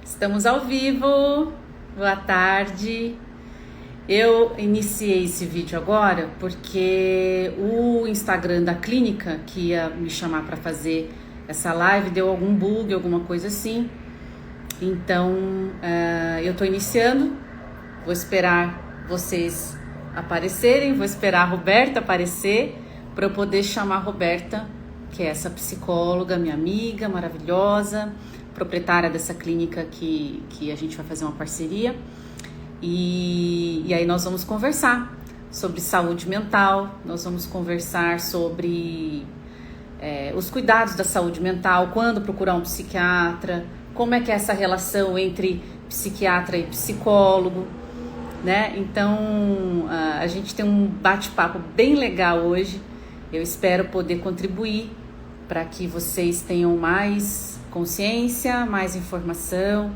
Estamos ao vivo. Boa tarde. Eu iniciei esse vídeo agora porque o Instagram da clínica, que ia me chamar para fazer essa live, deu algum bug, alguma coisa assim. Então, eu estou iniciando. Vou esperar vocês aparecerem, vou esperar a Roberta aparecer para eu poder chamar a Roberta, que é essa psicóloga, minha amiga maravilhosa, proprietária dessa clínica que a gente vai fazer uma parceria. E aí nós vamos conversar sobre saúde mental, nós vamos conversar sobre os cuidados da saúde mental, quando procurar um psiquiatra, como é que é essa relação entre psiquiatra e psicólogo, né? Então, a gente tem um bate-papo bem legal hoje. Eu espero poder contribuir para que vocês tenham mais consciência, mais informação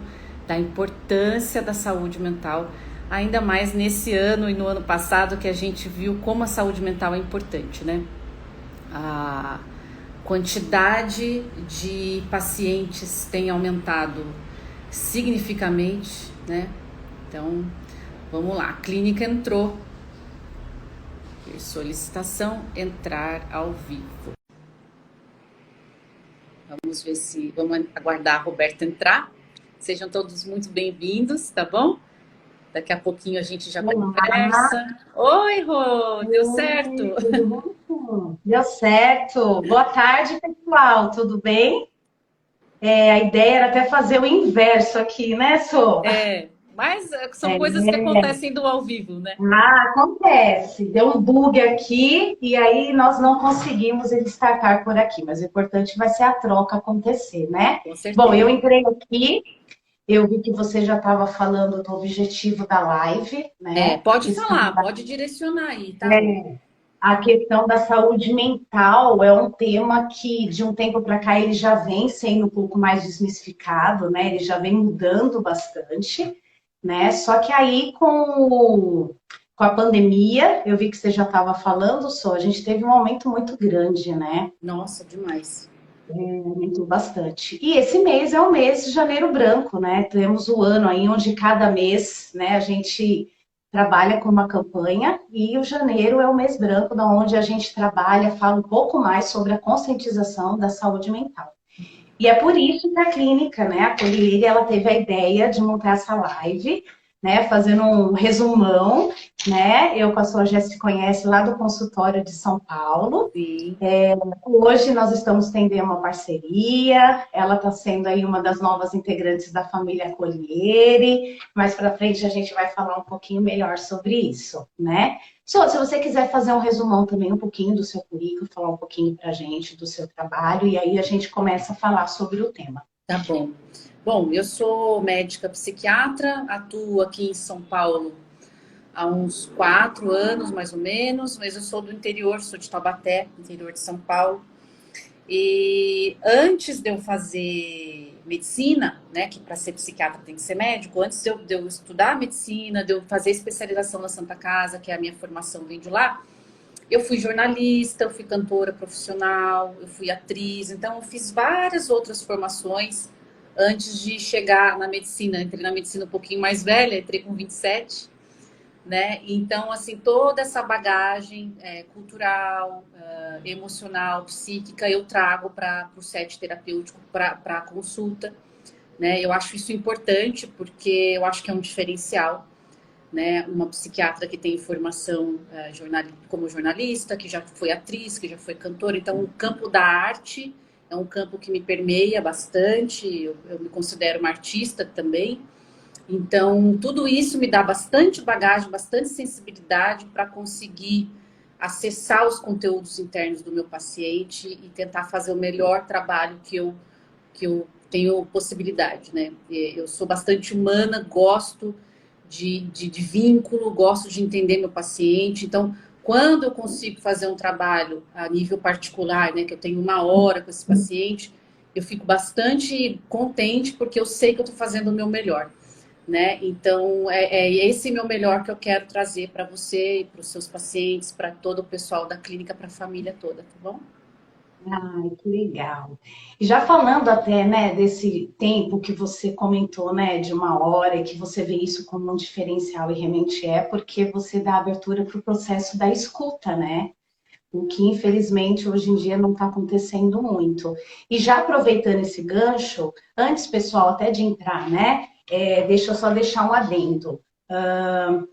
da importância da saúde mental, ainda mais nesse ano e no ano passado que a gente viu como a saúde mental é importante, né? A quantidade de pacientes tem aumentado significativamente, né? Então, vamos lá, a clínica entrou. Solicitação entrar ao vivo. Vamos aguardar a Roberta entrar. Sejam todos muito bem-vindos, tá bom? Daqui a pouquinho a gente já Olá, conversa. Oi, Rô, deu oi, certo? tudo bom? Deu certo. Boa tarde, pessoal, tudo bem? A ideia era até fazer o inverso aqui, né, Sô? Mas são coisas que acontecem do ao vivo, né? Acontece, deu um bug aqui e aí nós não conseguimos ele startar por aqui, mas o importante vai ser a troca acontecer, né? Com Bom, eu certeza. entrei aqui, eu vi que você já estava falando do objetivo da live, né? A Pode questão falar, da pode direcionar aí, tá, Rô? A questão da saúde mental é um tema que, de um tempo para cá, ele já vem sendo um pouco mais desmistificado, né? Ele já vem mudando bastante, né? Só que aí, com a pandemia, eu vi que você já estava falando, só, a gente teve um aumento muito grande, né? Nossa, demais. Aumentou bastante. E esse mês é o mês de janeiro branco, né? Temos o ano aí onde cada mês, né, a gente trabalha com uma campanha e o janeiro é o mês branco, da onde a gente trabalha, fala um pouco mais sobre a conscientização da saúde mental. E é por isso que a clínica, né, a Colheire, ela teve a ideia de montar essa live, né, fazendo um resumão, né? Eu com a sua Jéssica se conhece lá do consultório de São Paulo. Sim. Hoje nós estamos tendo uma parceria, ela está sendo aí uma das novas integrantes da família Colhiere, mais para frente a gente vai falar um pouquinho melhor sobre isso, né? Se você quiser fazer um resumão também um pouquinho do seu currículo, falar um pouquinho para a gente do seu trabalho, e aí a gente começa a falar sobre o tema. Tá bom. Bom, eu sou médica psiquiatra, atuo aqui em São Paulo há uns 4 anos, mais ou menos, mas eu sou do interior, sou de Taubaté, interior de São Paulo. E antes de eu fazer medicina, né, que para ser psiquiatra tem que ser médico, antes de eu estudar medicina, de eu fazer especialização na Santa Casa, que é a minha formação vem de lá, eu fui jornalista, eu fui cantora profissional, eu fui atriz, então eu fiz várias outras formações antes de chegar na medicina. Entrei na medicina um pouquinho mais velha, entrei com 27, né? Então, assim, toda essa bagagem cultural, emocional, psíquica, eu trago para o set terapêutico, para a consulta, né? Eu acho isso importante porque eu acho que é um diferencial, né? Uma psiquiatra que tem formação como jornalista, que já foi atriz, que já foi cantora. Então, o campo da arte é um campo que me permeia bastante. Eu me considero uma artista também. Então, tudo isso me dá bastante bagagem, bastante sensibilidade para conseguir acessar os conteúdos internos do meu paciente e tentar fazer o melhor trabalho que eu tenho possibilidade, né? Eu sou bastante humana, gosto de vínculo, gosto de entender meu paciente. Então, quando eu consigo fazer um trabalho a nível particular, né, que eu tenho 1 hora com esse paciente, eu fico bastante contente porque eu sei que eu estou fazendo o meu melhor, né? Então, é esse meu melhor que eu quero trazer para você e para os seus pacientes, para todo o pessoal da clínica, para a família toda, tá bom? Ai, que legal. E já falando até, né, desse tempo que você comentou, né, de 1 hora, e que você vê isso como um diferencial e realmente é, porque você dá abertura para o processo da escuta, né? O que infelizmente hoje em dia não está acontecendo muito. E já aproveitando esse gancho, antes, pessoal, até de entrar, né? Deixa eu só deixar um adendo.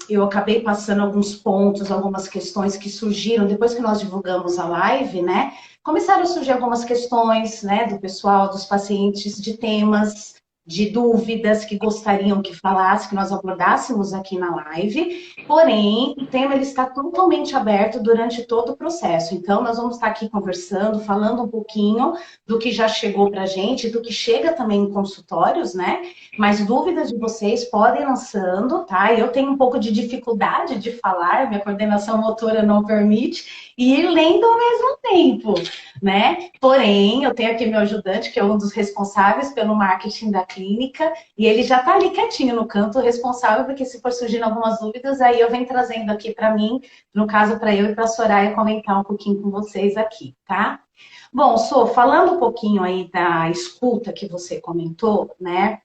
Eu acabei passando alguns pontos, algumas questões que surgiram depois que nós divulgamos a live, né? Começaram a surgir algumas questões, né, do pessoal, dos pacientes, de temas, de dúvidas que gostariam que falasse, que nós abordássemos aqui na live. Porém, o tema ele está totalmente aberto durante todo o processo. Então, nós vamos estar aqui conversando, falando um pouquinho do que já chegou para a gente, do que chega também em consultórios, né? Mas dúvidas de vocês podem ir lançando, tá? Eu tenho um pouco de dificuldade de falar, minha coordenação motora não permite, e ir lendo ao mesmo tempo, né? Porém, eu tenho aqui meu ajudante, que é um dos responsáveis pelo marketing da clínica, e ele já está ali quietinho no canto, responsável, porque se for surgindo algumas dúvidas, aí eu venho trazendo aqui para mim, no caso para eu e para a Soraya comentar um pouquinho com vocês aqui, tá? Bom, Sô, falando um pouquinho aí da escuta que você comentou, né?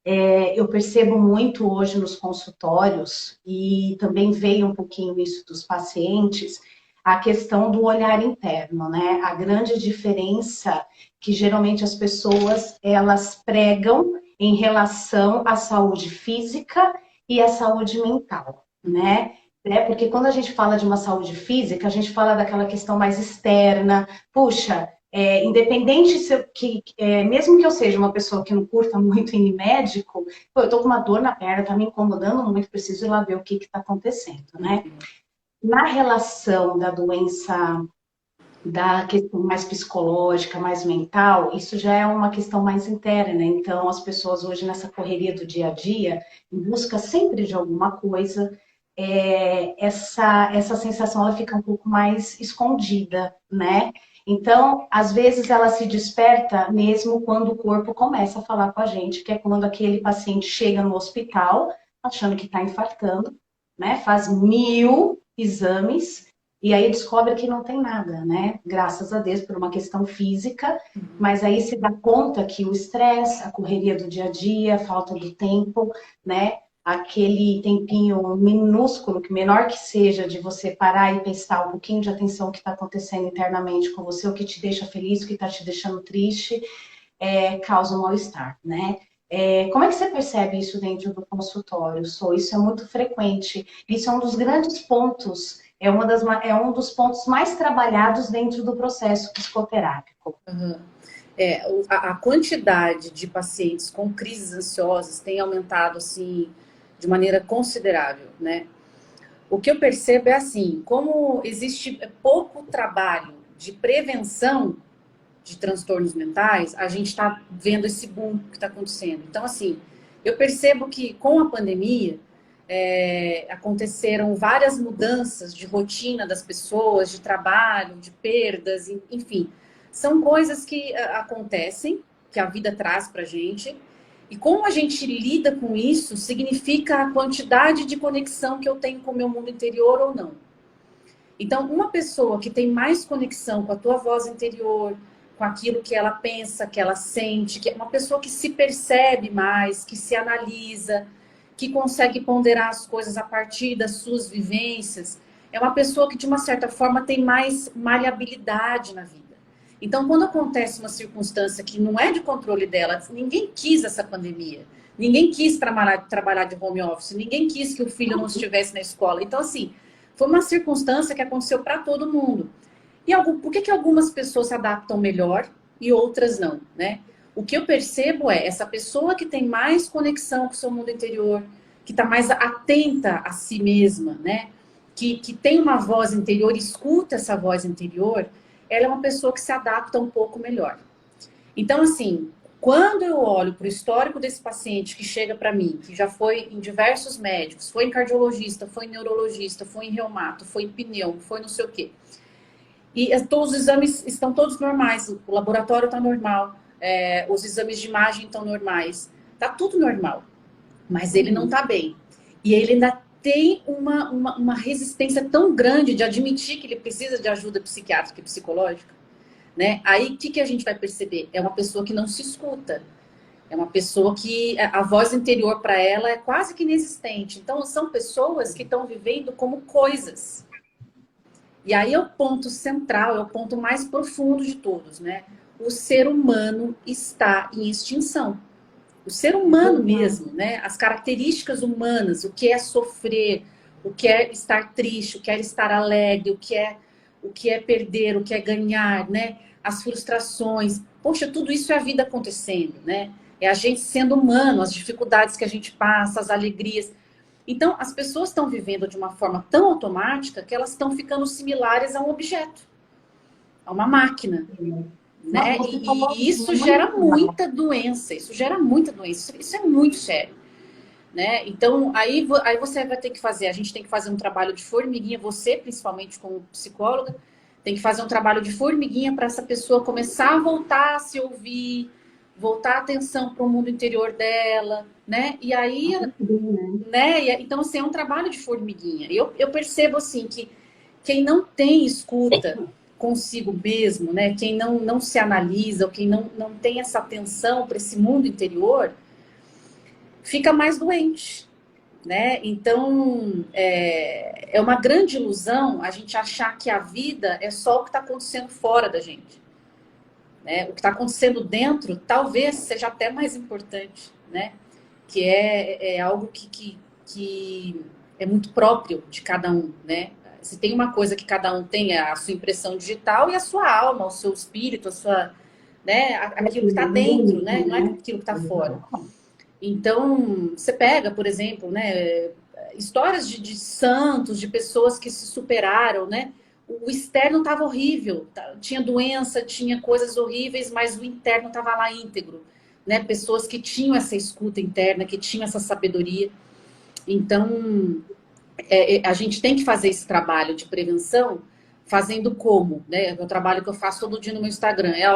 Eu percebo muito hoje nos consultórios, e também veio um pouquinho isso dos pacientes, a questão do olhar interno, né? A grande diferença que geralmente as pessoas elas pregam em relação à saúde física e à saúde mental, né? Porque quando a gente fala de uma saúde física, a gente fala daquela questão mais externa. Puxa, independente se mesmo que eu seja uma pessoa que não curta muito ir em médico, pô, eu tô com uma dor na perna, tá me incomodando muito, preciso ir lá ver o que está acontecendo, né? Na relação da doença, da questão mais psicológica, mais mental, isso já é uma questão mais interna, né? Então, as pessoas hoje, nessa correria do dia a dia, em busca sempre de alguma coisa, essa sensação ela fica um pouco mais escondida, né? Então, às vezes ela se desperta mesmo quando o corpo começa a falar com a gente, que é quando aquele paciente chega no hospital achando que está infartando, né? Faz 1000 exames e aí descobre que não tem nada, né? Graças a Deus por uma questão física, mas aí se dá conta que o estresse, a correria do dia a dia, a falta do tempo, né? Aquele tempinho minúsculo, que menor que seja, de você parar e prestar um pouquinho de atenção o que está acontecendo internamente com você, o que te deixa feliz, o que está te deixando triste, causa um mal-estar, né? Como é que você percebe isso dentro do consultório, Sô? Isso é muito frequente. Isso é um dos grandes pontos, é um dos pontos mais trabalhados dentro do processo psicoterápico. Uhum. A quantidade de pacientes com crises ansiosas tem aumentado, assim, de maneira considerável, né? O que eu percebo é assim, como existe pouco trabalho de prevenção de transtornos mentais, a gente está vendo esse boom que está acontecendo. Então, assim, eu percebo que com a pandemia aconteceram várias mudanças de rotina das pessoas, de trabalho, de perdas, enfim. São coisas que acontecem, que a vida traz para a gente. E como a gente lida com isso, significa a quantidade de conexão que eu tenho com o meu mundo interior ou não. Então, uma pessoa que tem mais conexão com a tua voz interior, com aquilo que ela pensa, que ela sente, que é uma pessoa que se percebe mais, que se analisa, que consegue ponderar as coisas a partir das suas vivências, é uma pessoa que, de uma certa forma, tem mais maleabilidade na vida. Então, quando acontece uma circunstância que não é de controle dela, ninguém quis essa pandemia, ninguém quis trabalhar de home office, ninguém quis que o filho não estivesse na escola. Então, assim, foi uma circunstância que aconteceu para todo mundo. E por que algumas pessoas se adaptam melhor e outras não, né? O que eu percebo é essa pessoa que tem mais conexão com o seu mundo interior, que está mais atenta a si mesma, né? Que tem uma voz interior, escuta essa voz interior, ela é uma pessoa que se adapta um pouco melhor. Então, assim, quando eu olho para o histórico desse paciente que chega para mim, que já foi em diversos médicos, foi em cardiologista, foi em neurologista, foi em reumato, foi em pneu, foi não sei o quê. E todos os exames estão todos normais, o laboratório está normal, os exames de imagem estão normais, está tudo normal, mas ele não está bem. E ele ainda tem uma resistência tão grande de admitir que ele precisa de ajuda psiquiátrica e psicológica, né? Aí, o que a gente vai perceber? É uma pessoa que não se escuta. É uma pessoa que a voz interior para ela é quase que inexistente. Então, são pessoas que estão vivendo como coisas. E aí é o ponto central, é o ponto mais profundo de todos, né? O ser humano está em extinção. O ser humano mesmo, né? As características humanas, o que é sofrer, o que é estar triste, o que é estar alegre, o que é perder, o que é ganhar, né? As frustrações. Poxa, tudo isso é a vida acontecendo, né? É a gente sendo humano, as dificuldades que a gente passa, as alegrias. Então, as pessoas estão vivendo de uma forma tão automática que elas estão ficando similares a um objeto, a uma máquina, Nossa, né? você falou E isso gera muito legal. muita doença, isso gera muita doença, isso é muito sério, né? Então, aí você vai ter que fazer, a gente tem que fazer um trabalho de formiguinha, você principalmente como psicóloga, tem que fazer um trabalho de formiguinha para essa pessoa começar a voltar a se ouvir, voltar a atenção para o mundo interior dela, né? E aí, né? Então, assim, é um trabalho de formiguinha. Eu percebo, assim, que quem não tem escuta consigo mesmo, né? Quem não se analisa, ou quem não tem essa atenção para esse mundo interior, fica mais doente, né? Então, é uma grande ilusão a gente achar que a vida é só o que está acontecendo fora da gente, né? O que está acontecendo dentro talvez seja até mais importante, né? Que é algo que é muito próprio de cada um, né? Se tem uma coisa que cada um tem, é a sua impressão digital e a sua alma, o seu espírito, a sua, né? Aquilo que está dentro, né? Não é aquilo que está fora. Então, você pega, por exemplo, né? Histórias de santos, de pessoas que se superaram, né? O externo estava horrível, tinha doença, tinha coisas horríveis, mas o interno estava lá íntegro, né? Pessoas que tinham essa escuta interna, que tinham essa sabedoria. Então, a gente tem que fazer esse trabalho de prevenção, fazendo como, né? O trabalho que eu faço todo dia no meu Instagram é,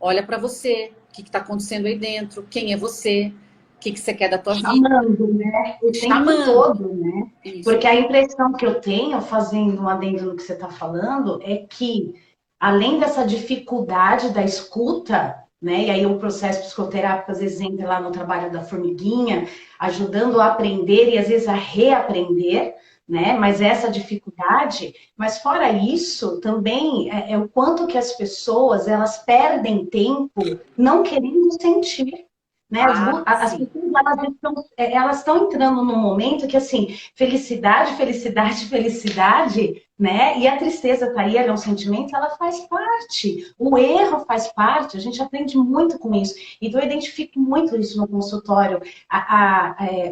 olha para você, o que está acontecendo aí dentro, quem é você, o que você quer da tua vida, Chamando, né? O tempo chamando. todo, né? Isso. Porque a impressão que eu tenho, fazendo um adendo no que você está falando, é que, além dessa dificuldade da escuta, né? E aí o processo psicoterápico, às vezes, entra lá no trabalho da formiguinha, ajudando a aprender e, às vezes, a reaprender, né? Mas essa dificuldade, mas fora isso, também é o quanto que as pessoas, elas perdem tempo não querendo sentir. Né? As Sim. pessoas elas estão entrando num momento que, assim, felicidade, felicidade, felicidade, né? E a tristeza tá aí, ela é um sentimento, ela faz parte. O erro faz parte, a gente aprende muito com isso. Então, eu identifico muito isso no consultório,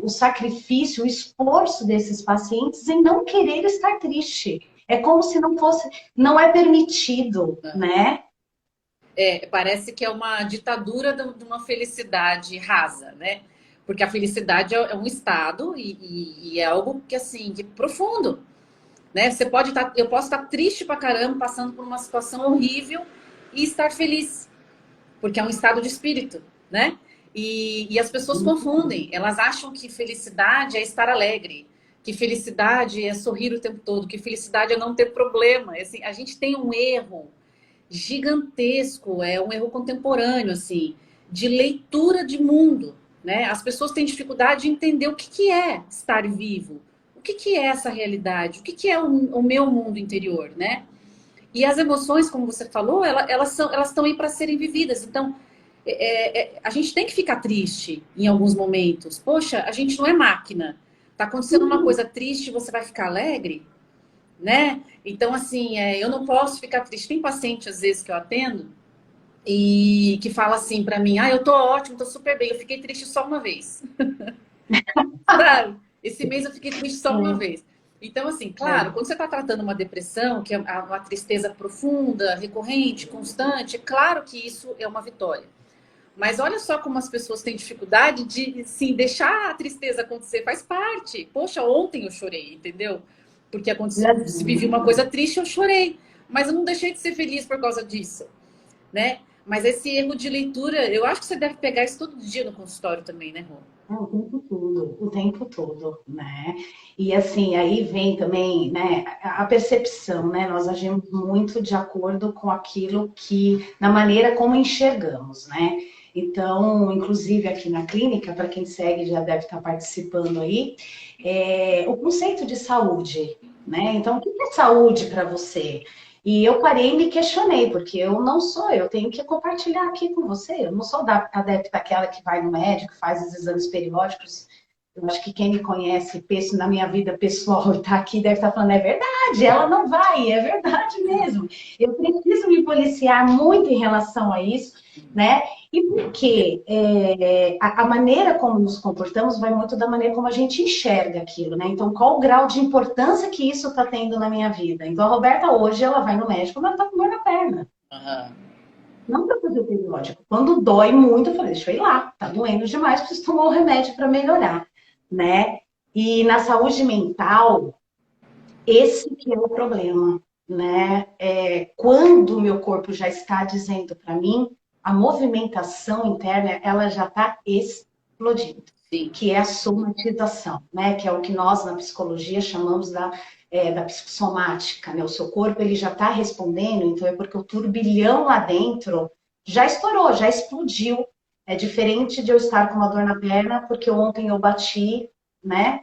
o sacrifício, o esforço desses pacientes em não querer estar triste. É como se não fosse, não é permitido, né? Parece que é uma ditadura de uma felicidade rasa, né? Porque a felicidade é um estado e é algo que, assim, que é profundo, né? Eu posso estar triste pra caramba, passando por uma situação horrível e estar feliz, porque é um estado de espírito, né? E as pessoas confundem, elas acham que felicidade é estar alegre, que felicidade é sorrir o tempo todo, que felicidade é não ter problema. Assim, a gente tem um erro gigantesco, é um erro contemporâneo, assim, de leitura de mundo, né? As pessoas têm dificuldade de entender o que é estar vivo, o que é essa realidade, o que é o meu mundo interior, né? E as emoções, como você falou, elas estão aí para serem vividas. Então, a gente tem que ficar triste em alguns momentos. Poxa, a gente não é máquina. Tá acontecendo uma coisa triste, você vai ficar alegre? Né? Então, assim, eu não posso ficar triste. Tem paciente, às vezes, que eu atendo e que fala assim pra mim, eu tô ótimo, tô super bem, eu fiquei triste só uma vez. Sabe? Esse mês eu fiquei triste só uma vez. Então, assim, claro, quando você está tratando uma depressão, que é uma tristeza profunda, recorrente, constante, é claro que isso é uma vitória. Mas olha só como as pessoas têm dificuldade de, sim, deixar a tristeza acontecer, faz parte. Poxa, ontem eu chorei, entendeu? Porque aconteceu, se vivi uma coisa triste, eu chorei. Mas eu não deixei de ser feliz por causa disso, né? Mas esse erro de leitura, eu acho que você deve pegar isso todo dia no consultório também, né, Rô? O tempo todo, né? E assim, aí vem também, né, a percepção, né? Nós agimos muito de acordo com aquilo que, na maneira como enxergamos, né? Então, inclusive aqui na clínica, para quem segue já deve estar participando aí, o conceito de saúde, né? Então, o que é saúde para você? E eu parei e me questionei, porque eu não sou, eu tenho que compartilhar aqui com você. Eu não sou da adepta aquela que vai no médico, faz os exames periódicos. Eu acho que quem me conhece, penso na minha vida pessoal e está aqui, deve estar falando, é verdade, ela não vai, é verdade mesmo. Eu preciso me policiar muito em relação a isso, né? E porque a maneira como nos comportamos vai muito da maneira como a gente enxerga aquilo, né? Então, qual o grau de importância que isso está tendo na minha vida? Então, a Roberta hoje, ela vai no médico, mas ela está com dor na perna. Aham. Não para fazer o periódico. Quando dói muito, eu falei, deixa eu ir lá, tá doendo demais, preciso tomar um remédio para melhorar, né? E na saúde mental, esse que é o problema, né? Quando o meu corpo já está dizendo para mim, a movimentação interna, ela já está explodindo, Sim. que é a somatização, né? Que é o que nós na psicologia chamamos da psicossomática, né? O seu corpo ele já está respondendo, então é porque o turbilhão lá dentro já estourou, já explodiu. É diferente de eu estar com uma dor na perna porque ontem eu bati, né?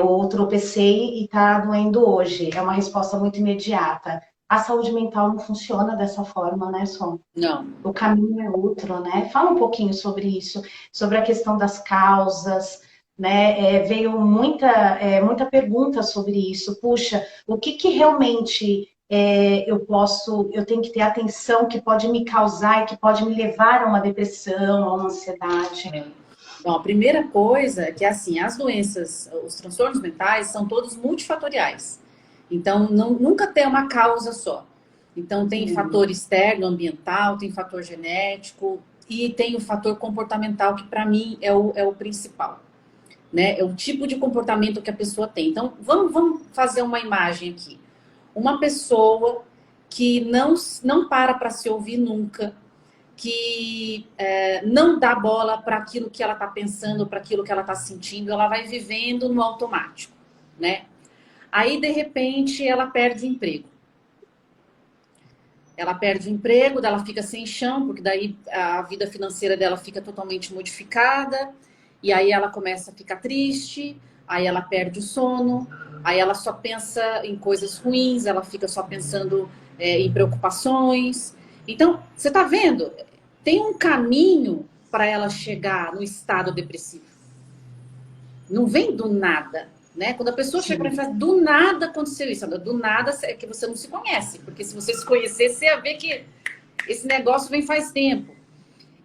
Ou tropecei e está doendo hoje. É uma resposta muito imediata. A saúde mental não funciona dessa forma, né, Som? Não. O caminho é outro, né? Fala um pouquinho sobre isso, sobre a questão das causas, né? Veio muita pergunta sobre isso. Puxa, o que realmente eu tenho que ter atenção que pode me causar e que pode me levar a uma depressão, a uma ansiedade? É. Bom, a primeira coisa é que, assim, as doenças, os transtornos mentais são todos multifatoriais. Então, nunca tem uma causa só. Então, tem fator externo, ambiental, tem fator genético e tem o fator comportamental, que para mim é o principal, né? É o tipo de comportamento que a pessoa tem. Então, vamos fazer uma imagem aqui. Uma pessoa que não para se ouvir nunca, que não dá bola para aquilo que ela está pensando, para aquilo que ela está sentindo, ela vai vivendo no automático, né? Aí, de repente, ela perde o emprego. Ela perde o emprego, ela fica sem chão, porque daí a vida financeira dela fica totalmente modificada, e aí ela começa a ficar triste, aí ela perde o sono, aí ela só pensa em coisas ruins, ela fica só pensando em preocupações. Então, você está vendo? Tem um caminho para ela chegar no estado depressivo. Não vem do nada, né? Quando a pessoa chega para mim e fala, do nada aconteceu isso. Do nada é que você não se conhece. Porque se você se conhecesse, você ia ver que esse negócio vem faz tempo.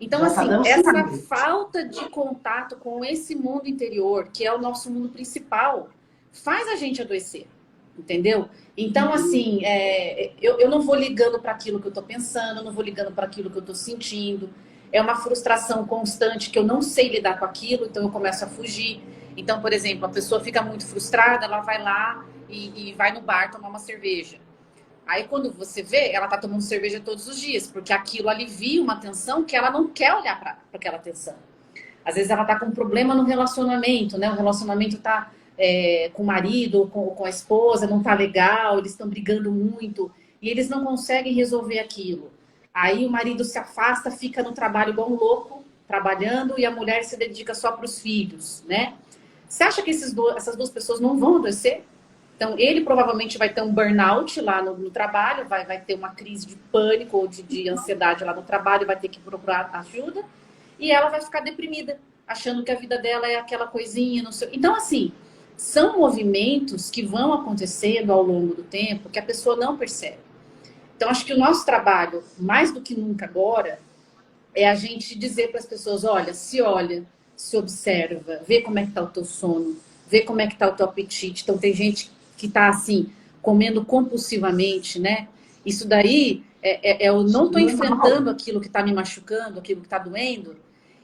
Então, Já está assim, dando essa sinal. falta de contato com esse mundo interior, que é o nosso mundo principal, faz a gente adoecer, entendeu? Então, assim, eu não vou ligando para aquilo que eu estou pensando, eu não vou ligando para aquilo que eu estou sentindo. É uma frustração constante que eu não sei lidar com aquilo, então eu começo a fugir. Então, por exemplo, a pessoa fica muito frustrada, ela vai lá e vai no bar tomar uma cerveja. Aí quando você vê, ela tá tomando cerveja todos os dias, porque aquilo alivia uma tensão que ela não quer olhar para aquela tensão. Às vezes ela tá com um problema no relacionamento, né? O relacionamento tá com o marido ou com a esposa, não tá legal, eles estão brigando muito e eles não conseguem resolver aquilo. Aí o marido se afasta, fica no trabalho igual um louco, trabalhando, e a mulher se dedica só para os filhos, né? Você acha que essas duas pessoas não vão adoecer? Então, ele provavelmente vai ter um burnout lá no trabalho, vai ter uma crise de pânico ou de ansiedade lá no trabalho, vai ter que procurar ajuda, e ela vai ficar deprimida, achando que a vida dela é aquela coisinha, não sei. Então, assim, são movimentos que vão acontecendo ao longo do tempo que a pessoa não percebe. Então, acho que o nosso trabalho, mais do que nunca agora, é a gente dizer para as pessoas, olha, se observa, vê como é que está o teu sono, vê como é que está o teu apetite. Então, tem gente que está, assim, comendo compulsivamente, né? Isso daí eu não estou enfrentando aquilo que está me machucando, aquilo que está doendo,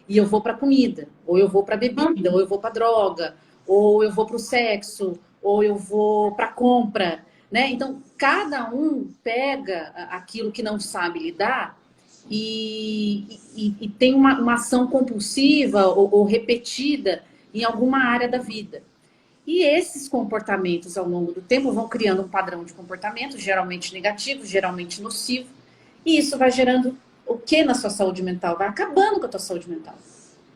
e eu vou para a comida, ou eu vou para a bebida, ou eu vou para a droga, ou eu vou para o sexo, ou eu vou para a compra, né? Então, cada um pega aquilo que não sabe lidar e tem uma ação compulsiva ou repetida em alguma área da vida. E esses comportamentos, ao longo do tempo, vão criando um padrão de comportamento, geralmente negativo, geralmente nocivo, e isso vai gerando o que na sua saúde mental? Vai acabando com a tua saúde mental.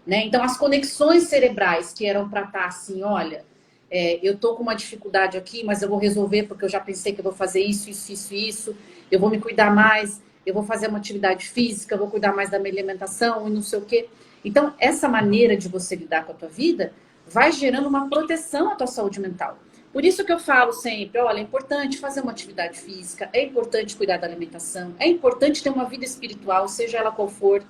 Né? Então, as conexões cerebrais que eram para estar assim, olha, eu tô com uma dificuldade aqui, mas eu vou resolver porque eu já pensei que eu vou fazer isso, isso, isso, isso, eu vou me cuidar mais, eu vou fazer uma atividade física, eu vou cuidar mais da minha alimentação e não sei o quê. Então, essa maneira de você lidar com a tua vida vai gerando uma proteção à tua saúde mental. Por isso que eu falo sempre, olha, é importante fazer uma atividade física, é importante cuidar da alimentação, é importante ter uma vida espiritual, seja ela qual for,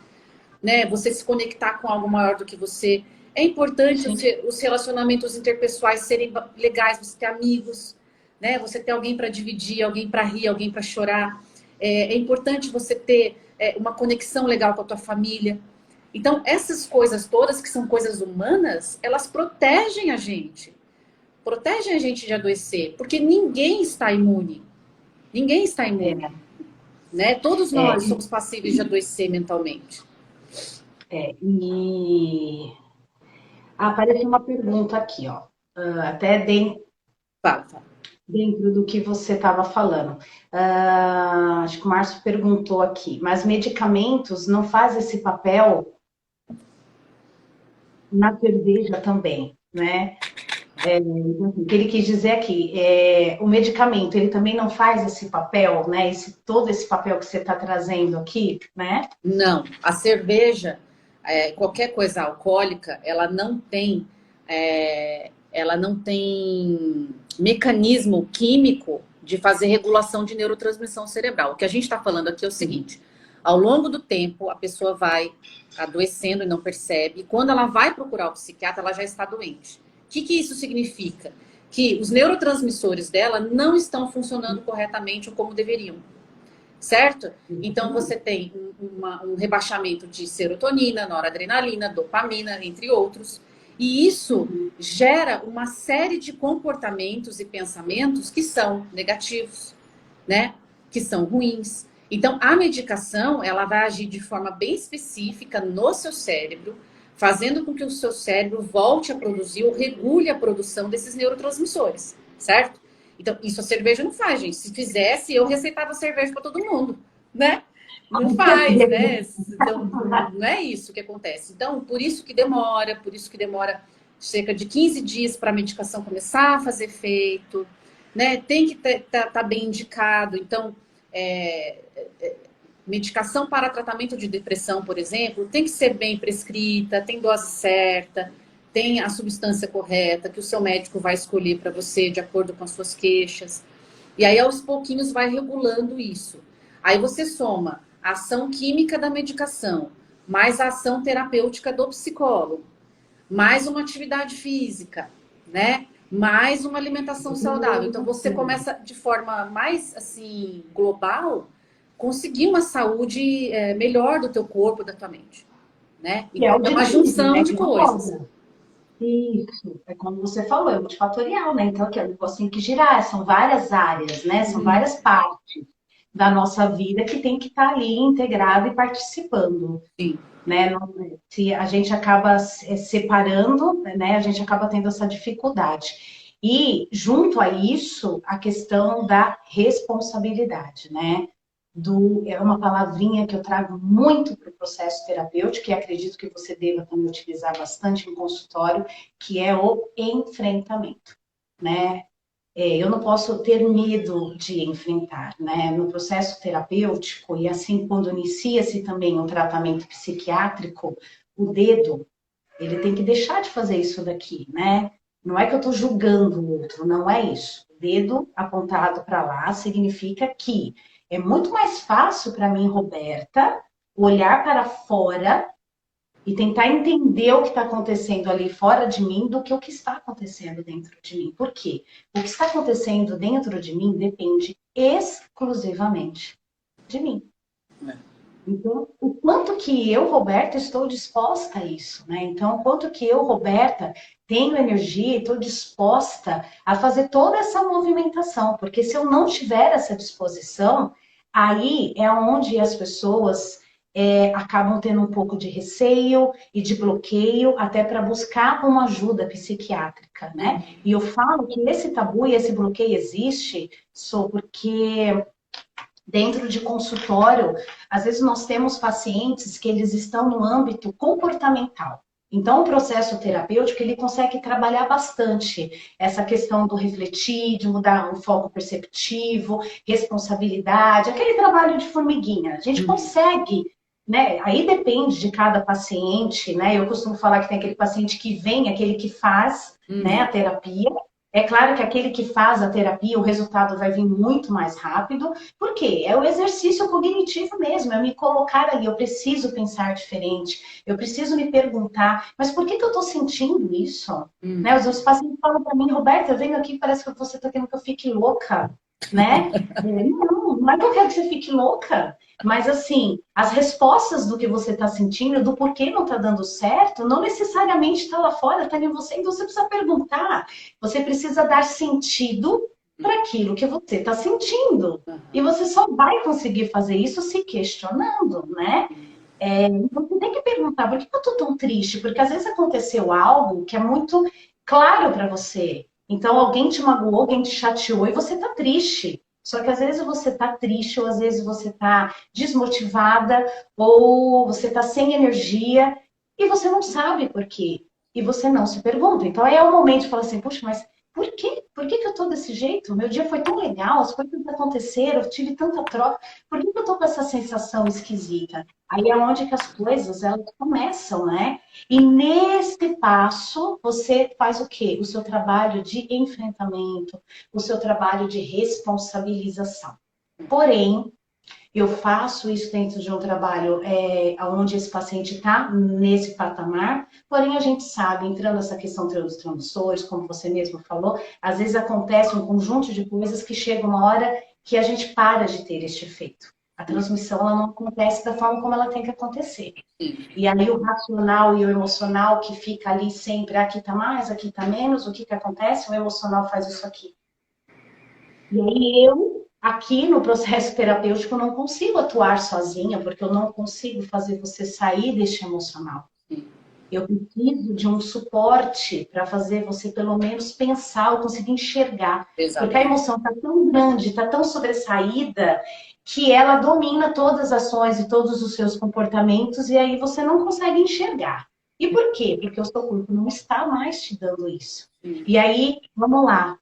né? Você se conectar com algo maior do que você. É importante os relacionamentos interpessoais serem legais, você ter amigos, né? Você ter alguém para dividir, alguém para rir, alguém para chorar. É importante você ter uma conexão legal com a tua família. Então, essas coisas todas, que são coisas humanas, elas protegem a gente. Protegem a gente de adoecer, porque ninguém está imune. Ninguém está imune. Né? Todos nós somos passíveis de adoecer mentalmente. E apareceu uma pergunta aqui, ó. Até dentro do que você estava falando. Acho que o Márcio perguntou aqui, mas medicamentos não fazem esse papel na cerveja também, né? O que ele quis dizer aqui, o medicamento, ele também não faz esse papel, né? Todo esse papel que você está trazendo aqui, né? Não, a cerveja, qualquer coisa alcoólica, ela não tem mecanismo químico de fazer regulação de neurotransmissão cerebral. O que a gente está falando aqui é o seguinte: ao longo do tempo, a pessoa vai adoecendo e não percebe, e quando ela vai procurar o psiquiatra, ela já está doente. O que isso significa? Que os neurotransmissores dela não estão funcionando corretamente ou como deveriam. Certo? Então você tem um rebaixamento de serotonina, noradrenalina, dopamina, entre outros. E isso gera uma série de comportamentos e pensamentos que são negativos, né? Que são ruins. Então a medicação, ela vai agir de forma bem específica no seu cérebro, fazendo com que o seu cérebro volte a produzir ou regule a produção desses neurotransmissores, certo? Então, isso a cerveja não faz, gente. Se fizesse, eu receitava cerveja para todo mundo, né? Não faz, né? Então, não é isso que acontece. Então, por isso que demora cerca de 15 dias para a medicação começar a fazer efeito, né? Tem que tá bem indicado. Então, medicação para tratamento de depressão, por exemplo, tem que ser bem prescrita, tem dose certa, tem a substância correta que o seu médico vai escolher para você de acordo com as suas queixas. E aí, aos pouquinhos, vai regulando isso. Aí você soma a ação química da medicação, mais a ação terapêutica do psicólogo, mais uma atividade física, né? Mais uma alimentação saudável. Então, você começa de forma mais, assim, global, conseguir uma saúde melhor do teu corpo, da tua mente, né? Então, é uma junção de coisas. Isso, é como você falou, é multifatorial, né? Então, aqui, o negócio tem que girar, são várias áreas, né? São várias partes da nossa vida que tem que estar ali integrado e participando. Sim. Né? Se a gente acaba separando, né? A gente acaba tendo essa dificuldade. E, junto a isso, a questão da responsabilidade, né? É uma palavrinha que eu trago muito para o processo terapêutico, e acredito que você deva também utilizar bastante no consultório, que é o enfrentamento, né? Eu não posso ter medo de enfrentar, né? No processo terapêutico, e assim quando inicia-se também um tratamento psiquiátrico, o dedo, ele tem que deixar de fazer isso daqui, né? Não é que eu estou julgando o outro, não é isso. O dedo apontado para lá significa que é muito mais fácil para mim, Roberta, olhar para fora e tentar entender o que está acontecendo ali fora de mim do que o que está acontecendo dentro de mim. Por quê? O que está acontecendo dentro de mim depende exclusivamente de mim. Então, o quanto que eu, Roberta, estou disposta a isso, né? Então, o quanto que eu, Roberta, tenho energia e estou disposta a fazer toda essa movimentação, porque se eu não tiver essa disposição, aí é onde as pessoas acabam tendo um pouco de receio e de bloqueio até para buscar uma ajuda psiquiátrica, né? E eu falo que esse tabu e esse bloqueio existe só porque dentro de consultório, às vezes nós temos pacientes que eles estão no âmbito comportamental. Então, o processo terapêutico, ele consegue trabalhar bastante essa questão do refletir, de mudar o foco perceptivo, responsabilidade, aquele trabalho de formiguinha. A gente consegue, né? Aí depende de cada paciente, né? Eu costumo falar que tem aquele paciente que vem, aquele que faz, né, a terapia. É claro que aquele que faz a terapia, o resultado vai vir muito mais rápido, porque é o exercício cognitivo mesmo, é me colocar ali, eu preciso pensar diferente, eu preciso me perguntar, mas por que eu estou sentindo isso? Né? Os pacientes falam para mim, Roberta, eu venho aqui, parece que você está querendo que eu fique louca, né? Não é que eu quero que você fique louca, mas assim, as respostas do que você está sentindo, do porquê não está dando certo, não necessariamente está lá fora, está em você, então você precisa perguntar. Você precisa dar sentido para aquilo que você está sentindo. E você só vai conseguir fazer isso se questionando, né? Você tem que perguntar, por que eu estou tão triste? Porque às vezes aconteceu algo que é muito claro para você. Então, alguém te magoou, alguém te chateou e você está triste. Só que às vezes você está triste, ou às vezes você está desmotivada, ou você está sem energia, e você não sabe por quê. E você não se pergunta. Então aí é o momento de falar assim, puxa, mas por quê? Por que eu estou desse jeito? Meu dia foi tão legal, as coisas aconteceram, eu tive tanta troca. Por que eu estou com essa sensação esquisita? Aí é onde que as coisas elas começam, né? E nesse passo, você faz o quê? O seu trabalho de enfrentamento, o seu trabalho de responsabilização. Porém, eu faço isso dentro de um trabalho onde esse paciente está nesse patamar, porém a gente sabe, entrando nessa questão dos transmissores, como você mesmo falou, às vezes acontece um conjunto de coisas que chega uma hora que a gente para de ter este efeito. A transmissão ela não acontece da forma como ela tem que acontecer. E aí o racional e o emocional que fica ali sempre, aqui está mais, aqui está menos, o que acontece? O emocional faz isso aqui. E aí aqui no processo terapêutico, não consigo atuar sozinha, porque eu não consigo fazer você sair deste emocional. Eu preciso de um suporte para fazer você, pelo menos, pensar ou conseguir enxergar. Exatamente. Porque a emoção está tão grande, está tão sobressaída, que ela domina todas as ações e todos os seus comportamentos, e aí você não consegue enxergar. E por quê? Porque o seu corpo não está mais te dando isso. E aí, vamos lá.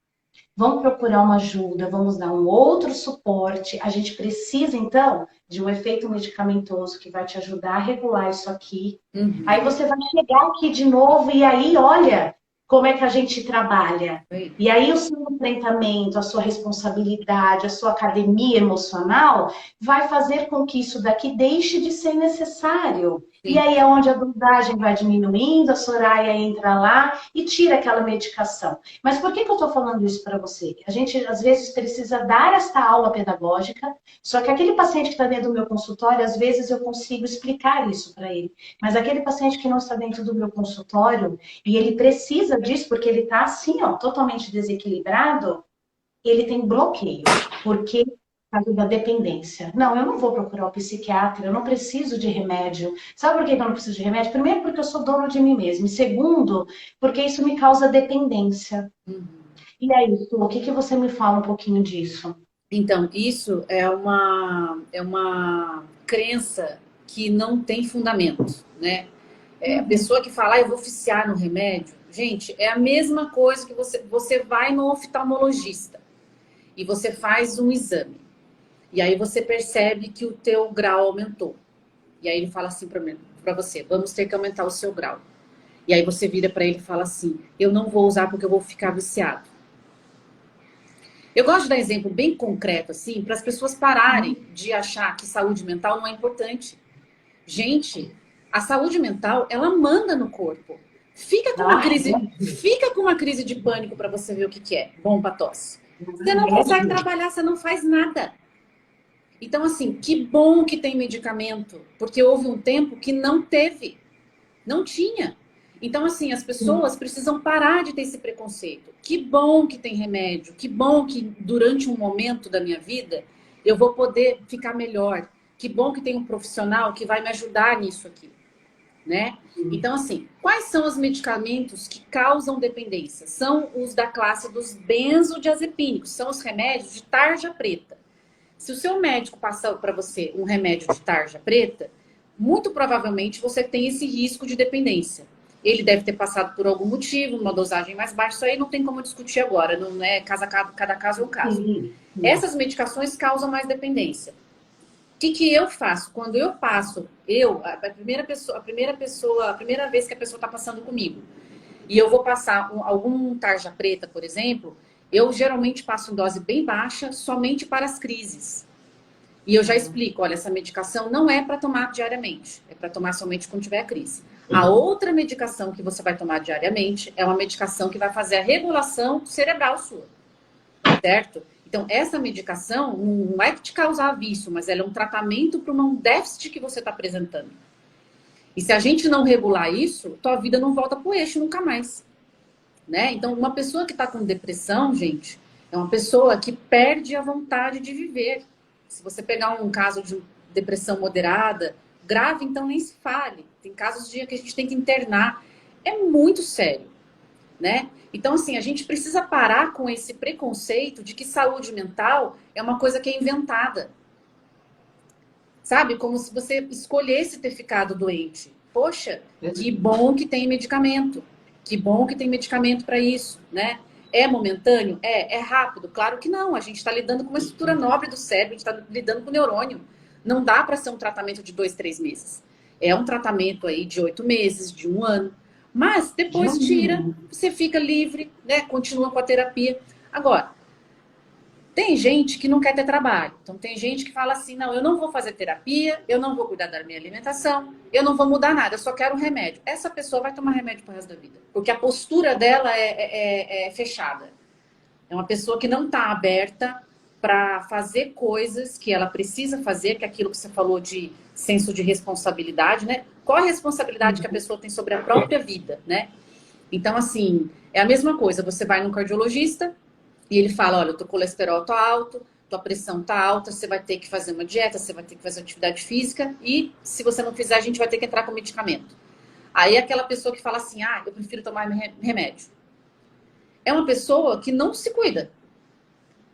Vamos procurar uma ajuda, vamos dar um outro suporte. A gente precisa, então, de um efeito medicamentoso que vai te ajudar a regular isso aqui. Aí você vai chegar aqui de novo e aí, olha como é que a gente trabalha. E aí o seu enfrentamento, a sua responsabilidade, a sua academia emocional vai fazer com que isso daqui deixe de ser necessário. E aí é onde a dosagem vai diminuindo, a Soraya entra lá e tira aquela medicação. Mas por que eu estou falando isso para você? A gente, às vezes, precisa dar esta aula pedagógica, só que aquele paciente que está dentro do meu consultório, às vezes eu consigo explicar isso para ele. Mas aquele paciente que não está dentro do meu consultório e ele precisa disso porque ele está assim, ó, totalmente desequilibrado, ele tem bloqueio. Porque da dependência. Não, eu não vou procurar o psiquiatra, eu não preciso de remédio. Sabe por que eu não preciso de remédio? Primeiro, porque eu sou dono de mim mesmo. E segundo, porque isso me causa dependência. E aí, o que você me fala um pouquinho disso? Então, isso é uma crença que não tem fundamento, né? A pessoa que fala, eu vou oficiar no remédio. Gente, é a mesma coisa que você vai no oftalmologista e você faz um exame. E aí você percebe que o teu grau aumentou. E aí ele fala assim para você, vamos ter que aumentar o seu grau. E aí você vira para ele e fala assim, eu não vou usar porque eu vou ficar viciado. Eu gosto de dar exemplo bem concreto, assim, para as pessoas pararem de achar que saúde mental não é importante. Gente, a saúde mental, ela manda no corpo. Fica com uma crise de pânico para você ver o que é bom para tosse. Você não consegue trabalhar, você não faz nada. Então, assim, que bom que tem medicamento, porque houve um tempo que não teve, não tinha. Então, assim, as pessoas precisam parar de ter esse preconceito. Que bom que tem remédio, que bom que durante um momento da minha vida eu vou poder ficar melhor. Que bom que tem um profissional que vai me ajudar nisso aqui, né? Então, assim, quais são os medicamentos que causam dependência? São os da classe dos benzodiazepínicos, são os remédios de tarja preta. Se o seu médico passar para você um remédio de tarja preta, muito provavelmente você tem esse risco de dependência. Ele deve ter passado por algum motivo, uma dosagem mais baixa, isso aí não tem como discutir agora, não é cada caso é um caso. Essas medicações causam mais dependência. O que eu faço? Quando eu passo, a primeira vez que a pessoa está passando comigo, e eu vou passar algum tarja preta, por exemplo, eu geralmente passo em dose bem baixa, somente para as crises. E eu já explico, olha, essa medicação não é para tomar diariamente, é para tomar somente quando tiver a crise. A outra medicação que você vai tomar diariamente é uma medicação que vai fazer a regulação cerebral sua, certo? Então, essa medicação não é que te causar vício, mas ela é um tratamento para um déficit que você está apresentando. E se a gente não regular isso, tua vida não volta pro eixo nunca mais, né? Então, uma pessoa que está com depressão, gente, é uma pessoa que perde a vontade de viver. Se você pegar um caso de depressão moderada, grave, então nem se fale. Tem casos de que a gente tem que internar. É muito sério, né? Então, assim, a gente precisa parar com esse preconceito de que saúde mental é uma coisa que é inventada. Sabe? Como se você escolhesse ter ficado doente. Poxa, que bom que tem medicamento. Que bom que tem medicamento para isso, né? É momentâneo? É rápido? Claro que não. A gente está lidando com uma estrutura nobre do cérebro, a gente está lidando com o neurônio. Não dá para ser um tratamento de 2, 3 meses. É um tratamento aí de 8 meses, de 1 ano. Mas depois tira, você fica livre, né? Continua com a terapia. Agora, tem gente que não quer ter trabalho. Então, tem gente que fala assim, não, eu não vou fazer terapia, eu não vou cuidar da minha alimentação, eu não vou mudar nada, eu só quero um remédio. Essa pessoa vai tomar remédio pro resto da vida. Porque a postura dela é fechada. É uma pessoa que não está aberta para fazer coisas que ela precisa fazer, que é aquilo que você falou de senso de responsabilidade, né? Qual a responsabilidade que a pessoa tem sobre a própria vida, né? Então, assim, é a mesma coisa. Você vai num cardiologista, e ele fala, olha, o teu colesterol tá alto, tua pressão tá alta, você vai ter que fazer uma dieta, você vai ter que fazer atividade física e se você não fizer, a gente vai ter que entrar com medicamento. Aí aquela pessoa que fala assim, eu prefiro tomar remédio. É uma pessoa que não se cuida.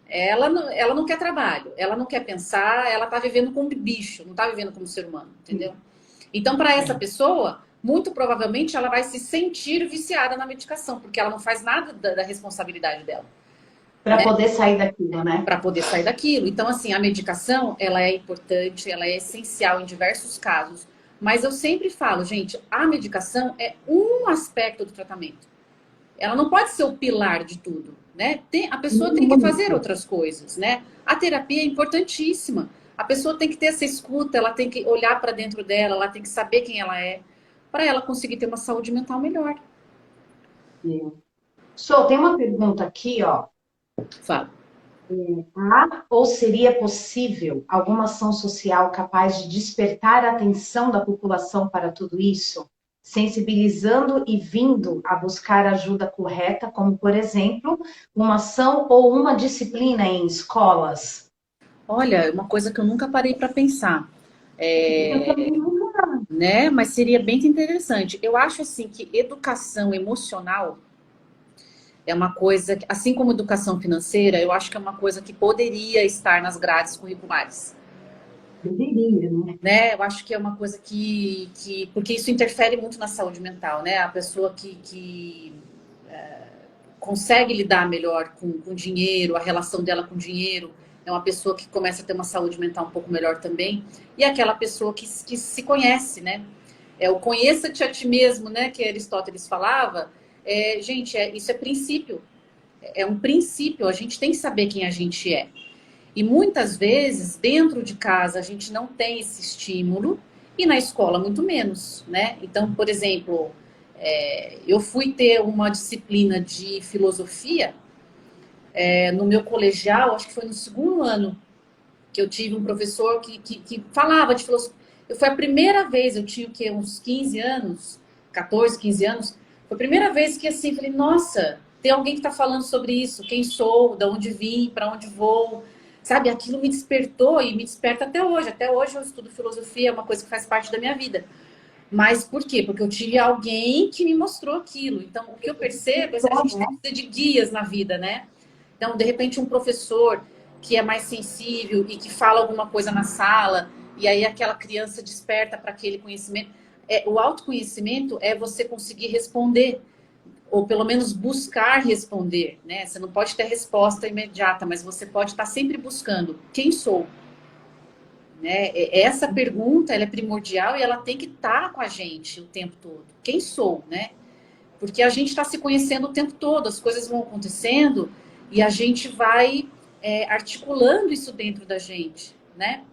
Ela não quer trabalho, ela não quer pensar, ela tá vivendo como bicho, não tá vivendo como ser humano, entendeu? Então, para essa pessoa, muito provavelmente ela vai se sentir viciada na medicação, porque ela não faz nada da responsabilidade dela. Para poder sair daquilo, né? Para poder sair daquilo. Então, assim, a medicação, ela é importante, ela é essencial em diversos casos. Mas eu sempre falo, gente, a medicação é um aspecto do tratamento. Ela não pode ser o pilar de tudo, né? A pessoa tem que fazer outras coisas, né? A terapia é importantíssima. A pessoa tem que ter essa escuta, ela tem que olhar para dentro dela, ela tem que saber quem ela é, para ela conseguir ter uma saúde mental melhor. Tem uma pergunta aqui, ó. Fala. Há ou seria possível alguma ação social capaz de despertar a atenção da população para tudo isso, sensibilizando e vindo a buscar ajuda correta, como, por exemplo, uma ação ou uma disciplina em escolas? Olha, é uma coisa que eu nunca parei para pensar. Né? Mas seria bem interessante. Eu acho assim que educação emocional é uma coisa, assim como educação financeira, eu acho que é uma coisa que poderia estar nas grades curriculares. Deveria, Né? Eu acho que é uma coisa porque isso interfere muito na saúde mental, né? A pessoa que consegue lidar melhor com dinheiro, a relação dela com dinheiro, é uma pessoa que começa a ter uma saúde mental um pouco melhor também, e aquela pessoa que se conhece, né? O conheça-te a ti mesmo, né? Que Aristóteles falava. Gente, isso é princípio. É um princípio, a gente tem que saber quem a gente é. E muitas vezes, dentro de casa, a gente não tem esse estímulo, e na escola muito menos, né? Então, por exemplo, eu fui ter uma disciplina de filosofia no meu colegial, acho que foi no 2º ano, que eu tive um professor que falava de filosofia. Foi a primeira vez, eu tinha o quê? Uns 15 anos, 14, 15 anos. Foi a primeira vez que assim, falei, nossa, tem alguém que está falando sobre isso, quem sou, de onde vim, para onde vou, sabe, aquilo me despertou e me desperta até hoje. Até hoje eu estudo filosofia, é uma coisa que faz parte da minha vida. Mas por quê? Porque eu tive alguém que me mostrou aquilo. Então, o que eu percebo é que a gente precisa de guias na vida, né? Então, de repente, um professor que é mais sensível e que fala alguma coisa na sala, e aí aquela criança desperta para aquele conhecimento. O autoconhecimento é você conseguir responder, ou pelo menos buscar responder, né? Você não pode ter resposta imediata, mas você pode estar sempre buscando quem sou, né? Essa pergunta, ela é primordial e ela tem que estar com a gente o tempo todo. Quem sou, né? Porque a gente está se conhecendo o tempo todo, as coisas vão acontecendo e a gente vai articulando isso dentro da gente, né?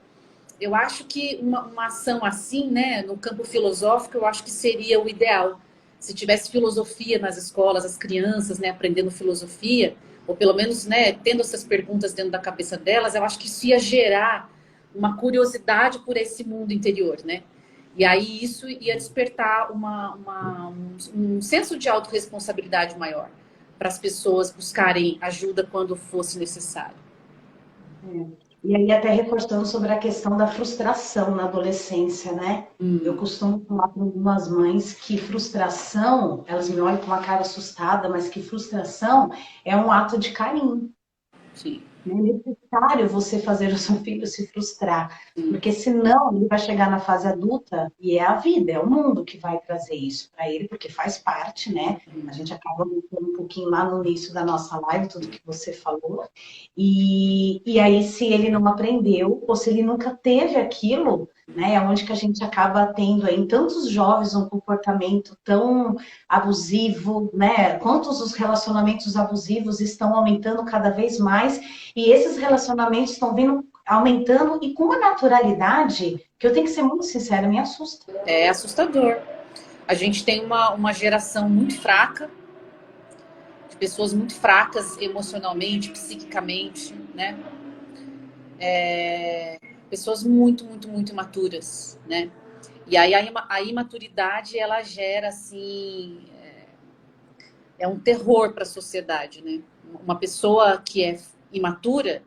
Eu acho que uma ação assim, né, no campo filosófico, eu acho que seria o ideal. Se tivesse filosofia nas escolas, as crianças, né, aprendendo filosofia, ou pelo menos, né, tendo essas perguntas dentro da cabeça delas, eu acho que isso ia gerar uma curiosidade por esse mundo interior, né? E aí isso ia despertar um senso de autorresponsabilidade maior para as pessoas buscarem ajuda quando fosse necessário. E aí, até reforçando sobre a questão da frustração na adolescência, né? Eu costumo falar para algumas mães que frustração, elas me olham com uma cara assustada, mas que frustração é um ato de carinho. Sim. É necessário você fazer o seu filho se frustrar, Sim. porque senão ele vai chegar na fase adulta e é a vida, é o mundo que vai trazer isso para ele, porque faz parte, né? A gente acaba voltando um pouquinho lá no início da nossa live, tudo que você falou. E aí, se ele não aprendeu, ou se ele nunca teve aquilo, né? É onde que a gente acaba tendo aí, em tantos jovens um comportamento tão abusivo, né? Quantos os relacionamentos abusivos estão aumentando cada vez mais e esses relacionamentos estão vindo aumentando e com uma naturalidade que eu tenho que ser muito sincera, me assusta. É assustador. A gente tem uma geração muito fraca, de pessoas muito fracas emocionalmente, psiquicamente, né? Pessoas muito, muito, muito imaturas, né? E aí a imaturidade, ela gera, assim, é um terror para a sociedade, né? Uma pessoa que é imatura,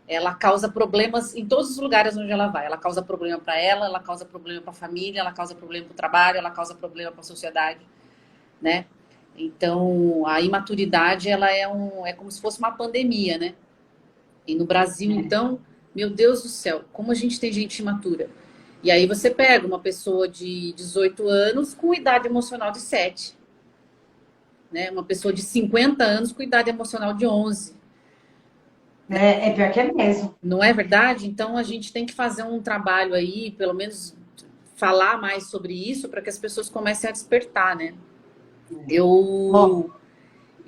ela causa problemas em todos os lugares onde ela vai. Ela causa problema para ela causa problema para a família, ela causa problema para o trabalho, ela causa problema para a sociedade, né? Então, a imaturidade, ela é como se fosse uma pandemia, né? E no Brasil, então, meu Deus do céu, como a gente tem gente imatura. E aí você pega uma pessoa de 18 anos com idade emocional de 7, né? Uma pessoa de 50 anos com idade emocional de 11. É pior que é mesmo. Não é verdade? Então a gente tem que fazer um trabalho aí, pelo menos falar mais sobre isso para que as pessoas comecem a despertar, né? Bom,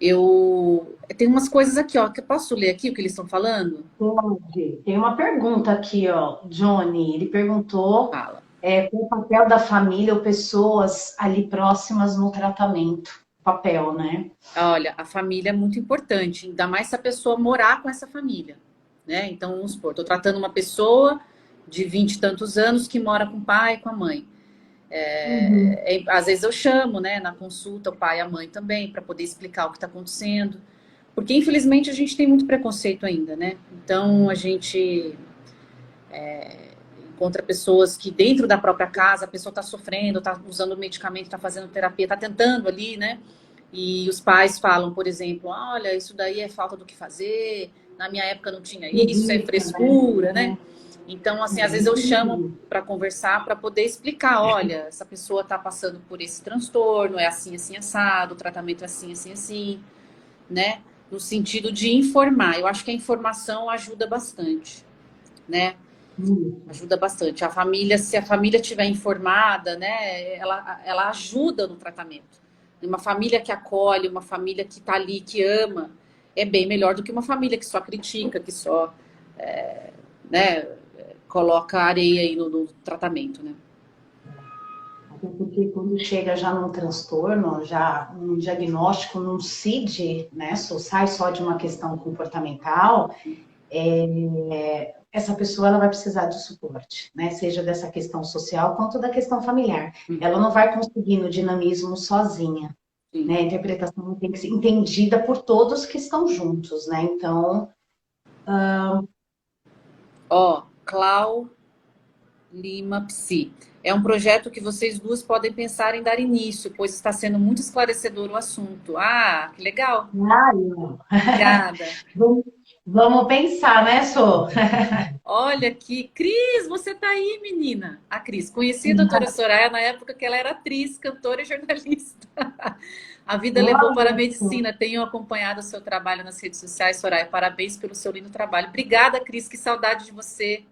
Eu tem umas coisas aqui, ó, que eu posso ler aqui o que eles estão falando? pode. Tem uma pergunta aqui, ó, Johnny. Ele perguntou Fala. qual o papel da família ou pessoas ali próximas no tratamento. Papel, né? Olha, a família é muito importante, ainda mais se a pessoa morar com essa família, né? Então, vamos supor, tô tratando uma pessoa de 20 e tantos anos que mora com o pai e com a mãe. Uhum. Às vezes eu chamo, né, na consulta, o pai e a mãe também, para poder explicar o que está acontecendo. Porque, infelizmente, a gente tem muito preconceito ainda, né? Então, a gente encontra pessoas que, dentro da própria casa, a pessoa está sofrendo, está usando medicamento, está fazendo terapia, está tentando ali, né? E os pais falam, por exemplo, olha, isso daí é falta do que fazer, na minha época não tinha isso, é Revista, frescura, né? né? Então, assim, às vezes eu chamo para conversar, para poder explicar, olha, essa pessoa está passando por esse transtorno, é assim, assim, assado, o tratamento é assim, assim, assim, né? No sentido de informar. Eu acho que a informação ajuda bastante, né? Ajuda bastante. A família, se a família estiver informada, né, ela ajuda no tratamento. Uma família que acolhe, uma família que está ali, que ama, é bem melhor do que uma família que só critica, que só, né, coloca areia aí no tratamento, né? Até porque quando chega já num transtorno, já um diagnóstico num CID, né, sai só de uma questão comportamental, essa pessoa ela vai precisar de suporte, né, seja dessa questão social quanto da questão familiar. Ela não vai conseguir no dinamismo sozinha, Sim. né, a interpretação tem que ser entendida por todos que estão juntos, né, então Ó, Clau Lima Psi. É um projeto que vocês duas podem pensar em dar início, pois está sendo muito esclarecedor o assunto. Ah, que legal. Ai, não. Obrigada. Vamos vamos pensar, né, Sô? Olha aqui, Cris, você tá aí, menina. A Cris, conheci a doutora Soraya na época que ela era atriz, cantora e jornalista. A vida levou para a Olha só. medicina. Tenho acompanhado o seu trabalho nas redes sociais, Soraya. Parabéns pelo seu lindo trabalho. Obrigada, Cris. Que saudade de você.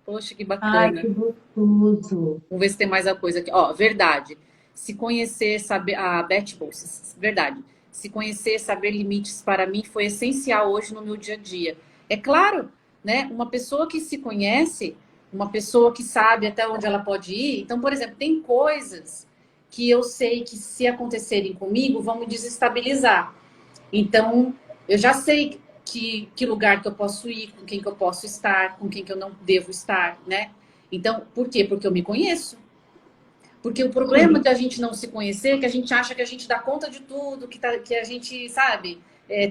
Poxa, que Ai, bacana. que gostoso. Vamos ver se tem mais uma coisa aqui. Ó, verdade. Se conhecer, saber. A Beth Bolsas. Verdade. Se conhecer, saber limites para mim foi essencial hoje no meu dia a dia. É claro, né? Uma pessoa que se conhece, uma pessoa que sabe até onde ela pode ir. Então, por exemplo, tem coisas que eu sei que se acontecerem comigo, vão me desestabilizar. Então, eu já sei que lugar que eu posso ir, com quem que eu posso estar, com quem que eu não devo estar, né? Então, por quê? Porque eu me conheço. Porque o problema Sim. da gente não se conhecer é que a gente acha que a gente dá conta de tudo, que a gente, sabe,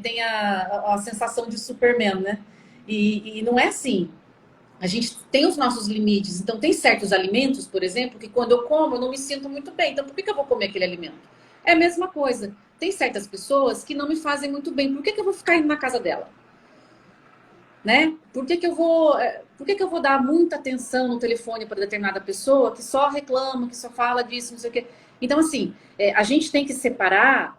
tem a sensação de Superman, né? E não é assim. A gente tem os nossos limites. Então, tem certos alimentos, por exemplo, que quando eu como, eu não me sinto muito bem. Então, por que eu vou comer aquele alimento? É a mesma coisa. Tem certas pessoas que não me fazem muito bem. Por que eu vou ficar indo na casa dela? Né? Por que eu vou dar muita atenção no telefone para determinada pessoa que só reclama, que só fala disso, não sei o quê? Então, assim, a gente tem que separar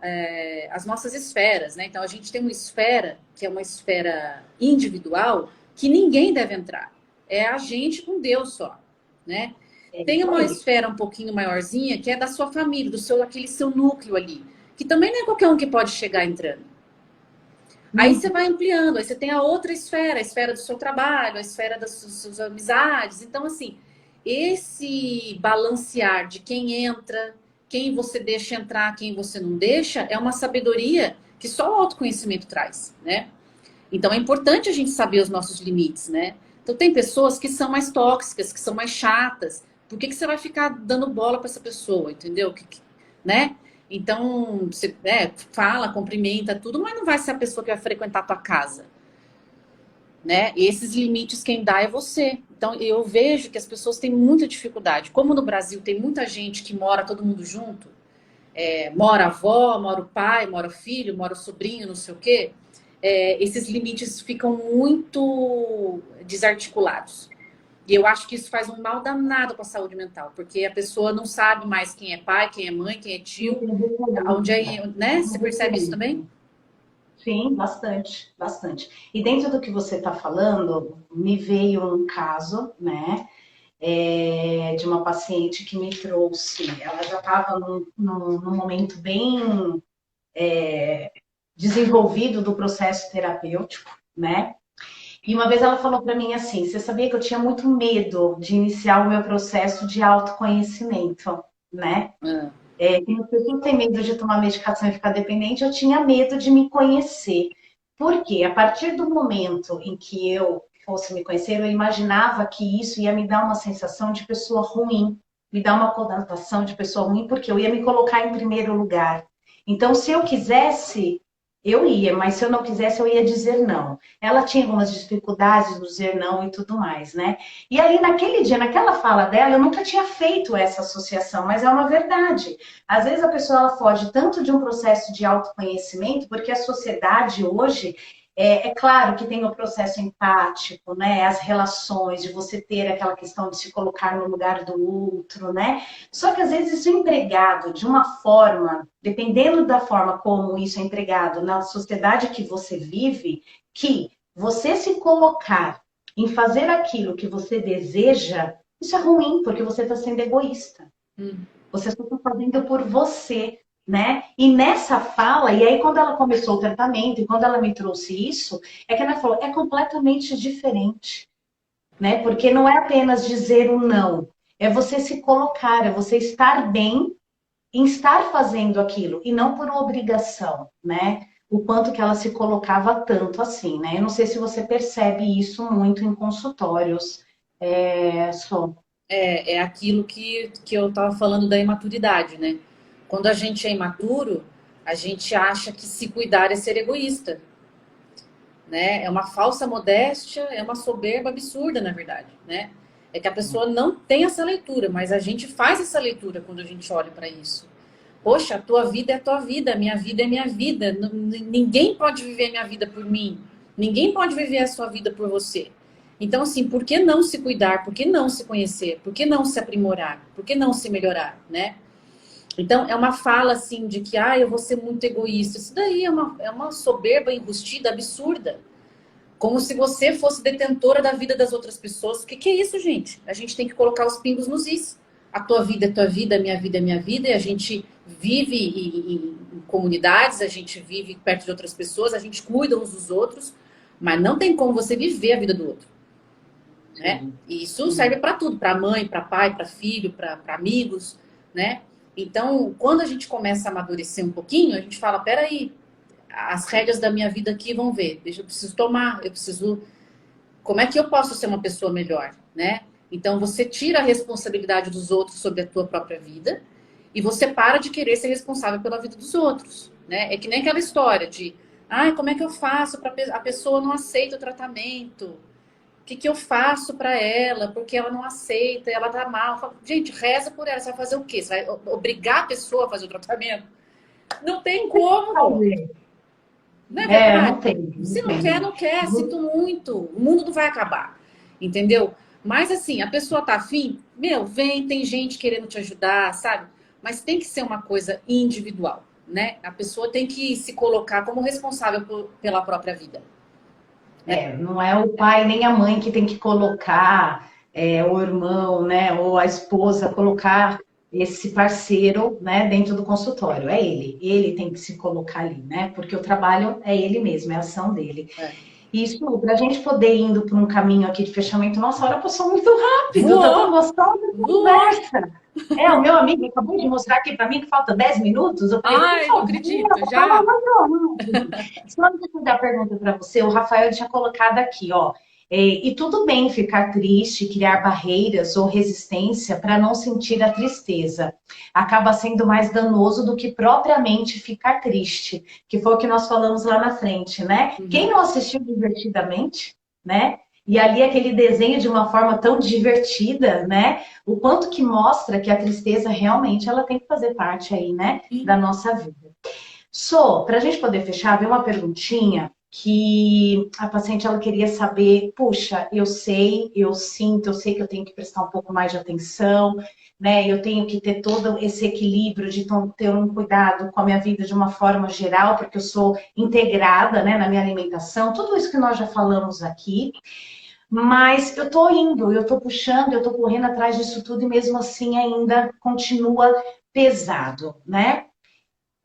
as nossas esferas, né? Então, a gente tem uma esfera que é uma esfera individual que ninguém deve entrar. É a gente com Deus só, né? É Tem isso uma aí. esfera um pouquinho maiorzinha que é da sua família, aquele seu núcleo ali, que também não é qualquer um que pode chegar entrando. Aí você vai ampliando, aí você tem a outra esfera, a esfera do seu trabalho, a esfera das suas amizades. Então, assim, esse balancear de quem entra, quem você deixa entrar, quem você não deixa, é uma sabedoria que só o autoconhecimento traz, né? Então é importante a gente saber os nossos limites, né? Então tem pessoas que são mais tóxicas, que são mais chatas. Por que você vai ficar dando bola para essa pessoa, entendeu? Né? Então, você fala, cumprimenta tudo, mas não vai ser a pessoa que vai frequentar a tua casa, né? E esses limites quem dá é você. Então, eu vejo que as pessoas têm muita dificuldade. Como no Brasil tem muita gente que mora todo mundo junto, mora a avó, mora o pai, mora o filho, mora o sobrinho, não sei o quê, esses limites ficam muito desarticulados. E eu acho que isso faz um mal danado com a saúde mental, porque a pessoa não sabe mais quem é pai, quem é mãe, quem é Não tio, tem onde referência. é, né? Não Você tem percebe isso referência. também? Sim, bastante, bastante. E dentro do que você está falando, me veio um caso, né, de uma paciente que me trouxe. Ela já estava num momento bem desenvolvido do processo terapêutico, né? E uma vez ela falou para mim assim: você sabia que eu tinha muito medo de iniciar o meu processo de autoconhecimento, né? Ah, Tem pessoas que têm medo de tomar medicação e ficar dependente, eu tinha medo de me conhecer. Por quê? A partir do momento em que eu fosse me conhecer, eu imaginava que isso ia me dar uma sensação de pessoa ruim, me dar uma conotação de pessoa ruim, porque eu ia me colocar em primeiro lugar. Então, se eu quisesse, eu ia, mas se eu não quisesse, eu ia dizer não. Ela tinha algumas dificuldades no dizer não e tudo mais, né? E ali naquele dia, naquela fala dela, eu nunca tinha feito essa associação, mas é uma verdade. Às vezes a pessoa ela foge tanto de um processo de autoconhecimento, porque a sociedade hoje é claro que tem o processo empático, né? As relações, de você ter aquela questão de se colocar no lugar do outro, né? Só que às vezes isso é empregado de uma forma, dependendo da forma como isso é empregado na sociedade que você vive, que você se colocar em fazer aquilo que você deseja, isso é ruim, porque você está sendo egoísta. hum. Você só está fazendo por você, né? E nessa fala, e aí quando ela começou o tratamento, e quando ela me trouxe isso, é que ela falou, é completamente diferente, né? Porque não é apenas dizer um não, é você se colocar, é você estar bem em estar fazendo aquilo, e não por obrigação, né? O quanto que ela se colocava tanto assim, né? Eu não sei se você percebe isso muito em consultórios, só. É aquilo que eu estava falando da imaturidade, né? Quando a gente é imaturo, a gente acha que se cuidar é ser egoísta. né? É uma falsa modéstia, é uma soberba absurda, na verdade, né? É que a pessoa não tem essa leitura, mas a gente faz essa leitura quando a gente olha para isso. Poxa, a tua vida é a tua vida, a minha vida é a minha vida. Ninguém pode viver a minha vida por mim. Ninguém pode viver a sua vida por você. Então, assim, por que não se cuidar? Por que não se conhecer? Por que não se aprimorar? Por que não se melhorar, né? Então, é uma fala, assim, de que, eu vou ser muito egoísta. Isso daí é uma soberba enrustida, absurda. Como se você fosse detentora da vida das outras pessoas. O que é isso, gente? A gente tem que colocar os pingos nos is. A tua vida é tua vida, a minha vida é minha vida, e a gente vive em comunidades, a gente vive perto de outras pessoas, a gente cuida uns dos outros, mas não tem como você viver a vida do outro, né? E isso serve para tudo, para mãe, para pai, para filho, para amigos, né? Então, quando a gente começa a amadurecer um pouquinho, a gente fala, peraí, as rédeas da minha vida aqui vão ver, eu preciso tomar, eu preciso... Como é que eu posso ser uma pessoa melhor, né? Então, você tira a responsabilidade dos outros sobre a tua própria vida e você para de querer ser responsável pela vida dos outros, né? É que nem aquela história de, como é que eu faço para a pessoa não aceita o tratamento? O que eu faço para ela? Porque ela não aceita, ela tá mal. Eu falo, gente, reza por ela. Você vai fazer o quê? Você vai obrigar a pessoa a fazer o tratamento? Não tem como. Não é verdade? Não tem. Se não quer, não quer. Sinto muito. O mundo não vai acabar. Entendeu? Mas assim, a pessoa tá afim, vem, tem gente querendo te ajudar, sabe? Mas tem que ser uma coisa individual, né? A pessoa tem que se colocar como responsável pela própria vida. Não é o pai nem a mãe que tem que colocar, o irmão, né, ou a esposa, colocar esse parceiro, né, dentro do consultório. É ele. Ele tem que se colocar ali, né? Porque o trabalho é ele mesmo, é a ação dele. Isso, para a gente poder ir indo por um caminho aqui de fechamento, nossa, a hora passou muito rápido, tá tão gostosa de conversa. O meu amigo acabou de mostrar aqui para mim que falta 10 minutos. Eu falei, não acredito, já. Só antes de fazer a pergunta para você, o Rafael tinha colocado aqui, ó. E tudo bem ficar triste, criar barreiras ou resistência para não sentir a tristeza. Acaba sendo mais danoso do que propriamente ficar triste, que foi o que nós falamos lá na frente, né? Quem não assistiu Divertidamente, né? E ali aquele desenho de uma forma tão divertida, né? O quanto que mostra que a tristeza realmente ela tem que fazer parte aí, né? Da nossa vida. Para a gente poder fechar, veio uma perguntinha que a paciente ela queria saber, puxa, eu sei, eu sinto, eu sei que eu tenho que prestar um pouco mais de atenção, né? Eu tenho que ter todo esse equilíbrio de ter um cuidado com a minha vida de uma forma geral, porque eu sou integrada, né, na minha alimentação, tudo isso que nós já falamos aqui. Mas eu tô indo, eu tô puxando, eu tô correndo atrás disso tudo e mesmo assim ainda continua pesado, né?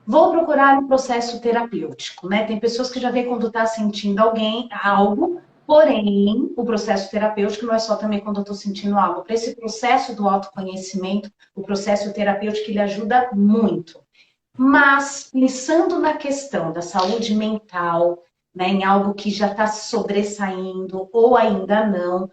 Vou procurar um processo terapêutico, né? Tem pessoas que já veem quando está sentindo algo, porém, o processo terapêutico não é só também quando eu estou sentindo algo. Para esse processo do autoconhecimento, o processo terapêutico ele ajuda muito. Mas, pensando na questão da saúde mental, né, em algo que já está sobressaindo ou ainda não,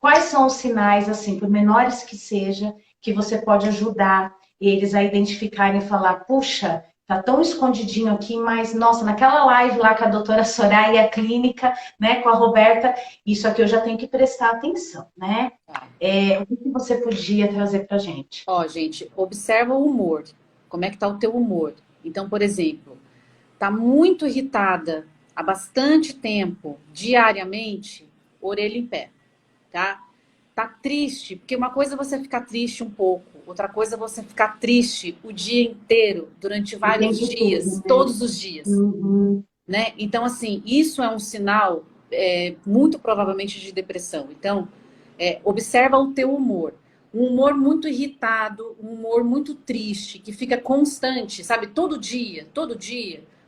quais são os sinais, assim, por menores que seja, que você pode ajudar eles a identificarem e falar, puxa, tá tão escondidinho aqui, mas, nossa, naquela live lá com a doutora Soraya Clínica, né, com a Roberta, isso aqui eu já tenho que prestar atenção, né? O que você podia trazer pra gente? Gente, observa o humor. Como é que tá o teu humor? Então, por exemplo, tá muito irritada há bastante tempo, diariamente, orelha em pé, tá? Tá triste, porque uma coisa é você ficar triste um pouco, outra coisa é você ficar triste o dia inteiro, durante vários dias, tudo, né? todos os dias, né? Então, assim, isso é um sinal muito provavelmente de depressão. Então, observa o teu humor. Um humor muito irritado, um humor muito triste, que fica constante, sabe? Todo dia,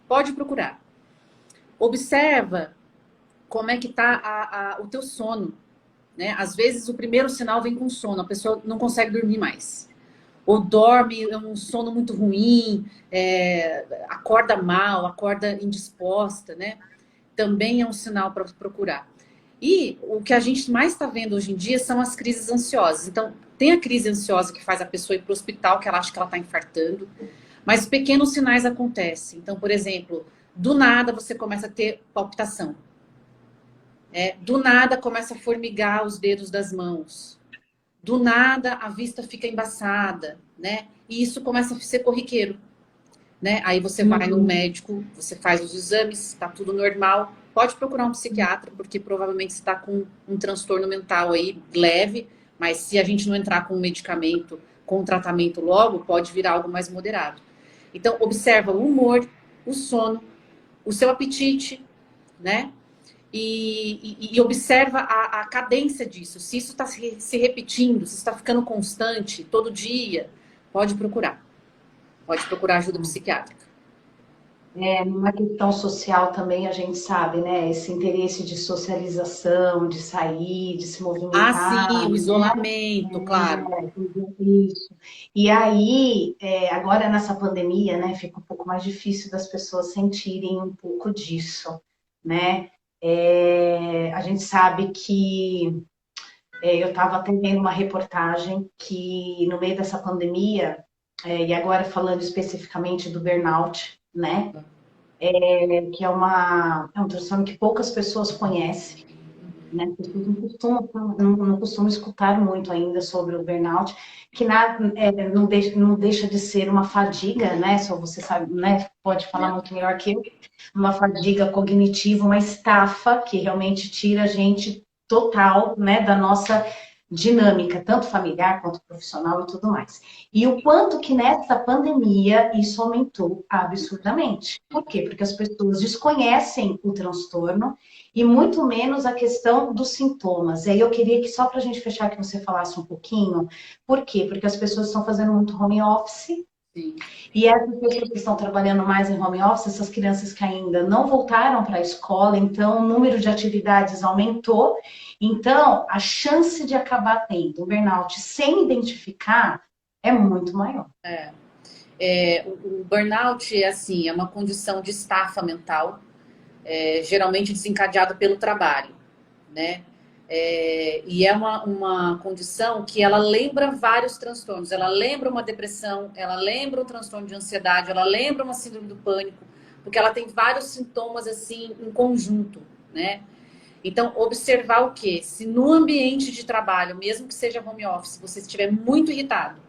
pode procurar. Observa como é que tá o teu sono, né? Às vezes o primeiro sinal vem com sono, a pessoa não consegue dormir mais. Ou dorme, é um sono muito ruim, acorda mal, acorda indisposta, né? Também é um sinal para procurar. E o que a gente mais está vendo hoje em dia são as crises ansiosas. Então, tem a crise ansiosa que faz a pessoa ir para o hospital, que ela acha que ela está infartando, mas pequenos sinais acontecem. Então, por exemplo, do nada você começa a ter palpitação. Do nada começa a formigar os dedos das mãos. Do nada a vista fica embaçada, né? E isso começa a ser corriqueiro, né? Aí você vai no Uhum. médico, você faz os exames, está tudo normal. Pode procurar um psiquiatra, porque provavelmente você está com um transtorno mental aí leve, mas se a gente não entrar com um medicamento, com um tratamento logo, pode virar algo mais moderado. Então, observa o humor, o sono, o seu apetite, né? E observa a cadência disso. Se isso está se repetindo, se está ficando constante todo dia, pode procurar. Pode procurar ajuda psiquiátrica. Numa questão social também a gente sabe, né? Esse interesse de socialização, de sair, de se Ah, sim, movimentar, o né? isolamento, claro. Isso. E aí, agora nessa pandemia, né, fica um pouco mais difícil das pessoas sentirem um pouco disso, né? A gente sabe que eu estava atendendo uma reportagem que no meio dessa pandemia, e agora falando especificamente do burnout, né? Que é um transtorno que poucas pessoas conhecem, né? As pessoas não costumam escutar muito ainda sobre o burnout, que não deixa de ser uma fadiga, né? Só você sabe, né? Pode falar É. muito melhor que eu, uma fadiga cognitiva, uma estafa que realmente tira a gente total, né, da nossa dinâmica, tanto familiar quanto profissional e tudo mais. E o quanto que nessa pandemia isso aumentou absurdamente. Por quê? Porque as pessoas desconhecem o transtorno e muito menos a questão dos sintomas. E aí eu queria que, só para a gente fechar, que você falasse um pouquinho, por quê? Porque as pessoas estão fazendo muito home office, Sim, e essas pessoas que estão trabalhando mais em home office, essas crianças que ainda não voltaram para a escola, então o número de atividades aumentou, então a chance de acabar tendo um burnout sem identificar é muito maior. o burnout é assim, é uma condição de estafa mental, geralmente desencadeada pelo trabalho, né? E é uma condição que ela lembra vários transtornos. Ela lembra uma depressão, ela lembra um transtorno de ansiedade, ela lembra uma síndrome do pânico, porque ela tem vários sintomas assim em conjunto, né? Então, observar o quê? Se no ambiente de trabalho, mesmo que seja home office, você estiver muito irritado,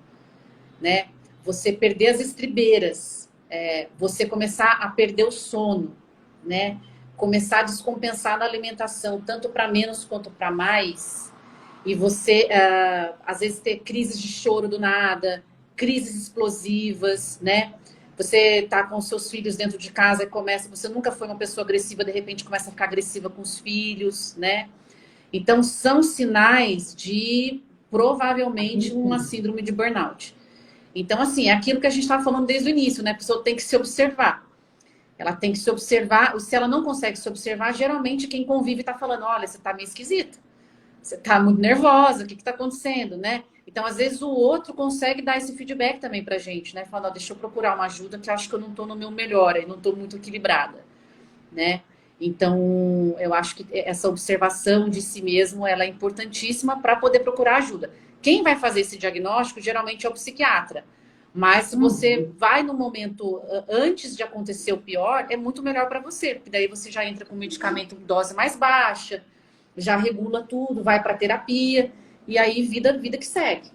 né? Você perder as estribeiras, você começar a perder o sono, né? Começar a descompensar na alimentação, tanto para menos quanto para mais, e você às vezes ter crises de choro do nada, crises explosivas, né? Você tá com seus filhos dentro de casa e começa, você nunca foi uma pessoa agressiva, de repente começa a ficar agressiva com os filhos, né? Então são sinais de provavelmente uma síndrome de burnout. Então, assim, é aquilo que a gente estava falando desde o início, né? A pessoa tem que se observar. Ela tem que se observar. Se ela não consegue se observar, geralmente quem convive está falando: olha, você está meio esquisita, você está muito nervosa, o que está acontecendo, né? Então, às vezes, o outro consegue dar esse feedback também pra gente, né? Falando: deixa eu procurar uma ajuda que eu acho que eu não estou no meu melhor, e não estou muito equilibrada, né? Então, eu acho que essa observação de si mesmo ela é importantíssima para poder procurar ajuda. Quem vai fazer esse diagnóstico geralmente é o psiquiatra. Mas se você vai no momento antes de acontecer o pior, é muito melhor para você, porque daí você já entra com medicamento em dose mais baixa, já regula tudo, vai para terapia e aí vida que segue,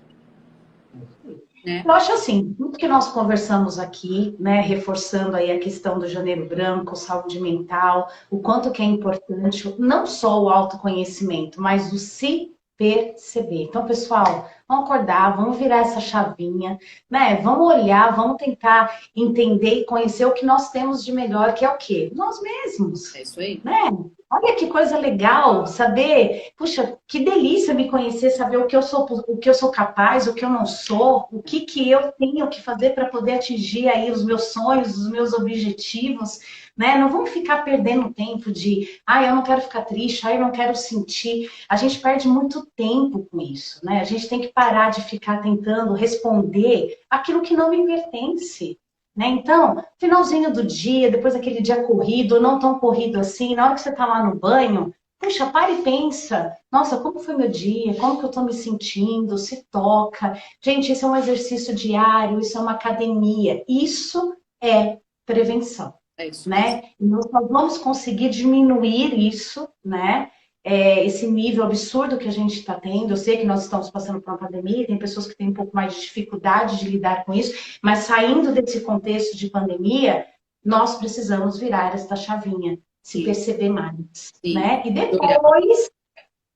né? Eu acho assim, tudo que nós conversamos aqui, né, reforçando aí a questão do Janeiro Branco, saúde mental, o quanto que é importante não só o autoconhecimento, mas o se perceber. Então, pessoal, vamos acordar, vamos virar essa chavinha, né? Vamos olhar, vamos tentar entender e conhecer o que nós temos de melhor, que é o quê? Nós mesmos, É isso aí. né? Olha que coisa legal saber, puxa, que delícia me conhecer, saber o que eu sou capaz, o que eu não sou, o que que eu tenho que fazer para poder atingir aí os meus sonhos, os meus objetivos, né? Não vamos ficar perdendo tempo de, eu não quero ficar triste, eu não quero sentir. A gente perde muito tempo com isso, né? A gente tem que parar de ficar tentando responder aquilo que não me pertence. Né? Então, finalzinho do dia, depois daquele dia corrido, ou não tão corrido assim, na hora que você está lá no banho, puxa, para e pensa, nossa, como foi meu dia? Como que eu estou me sentindo? Se toca. Gente, isso é um exercício diário, isso é uma academia. Isso é prevenção, É isso mesmo. né? E nós só vamos conseguir diminuir isso, né? esse nível absurdo que a gente está tendo. Eu sei que nós estamos passando por uma pandemia, tem pessoas que têm um pouco mais de dificuldade de lidar com isso, mas saindo desse contexto de pandemia, nós precisamos virar esta chavinha, se Sim, perceber mais, sim. né? E depois,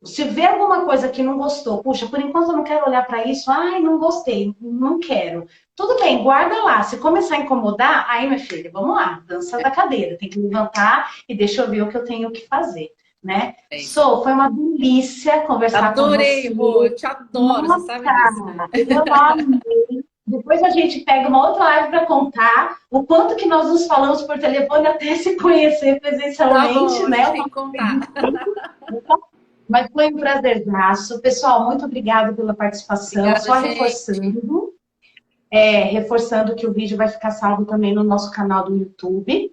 se vê alguma coisa que não gostou, puxa, por enquanto eu não quero olhar para isso, ai, não gostei, não quero. Tudo bem, guarda lá. Se começar a incomodar, aí, minha filha, vamos lá, dança da cadeira. Tem que levantar e deixa eu ver o que eu tenho que fazer, né? É isso. Foi uma delícia conversar com Adorei, você. Rô, eu te adoro, você Nossa, sabe disso, né? eu amei. Depois a gente pega uma outra live para contar o quanto que nós nos falamos por telefone até se conhecer Tá bom, presencialmente, a né? gente tem que contar. Mas foi um prazerzaço. Pessoal, muito obrigada pela participação. Obrigada, Só gente. reforçando que o vídeo vai ficar salvo também no nosso canal do YouTube.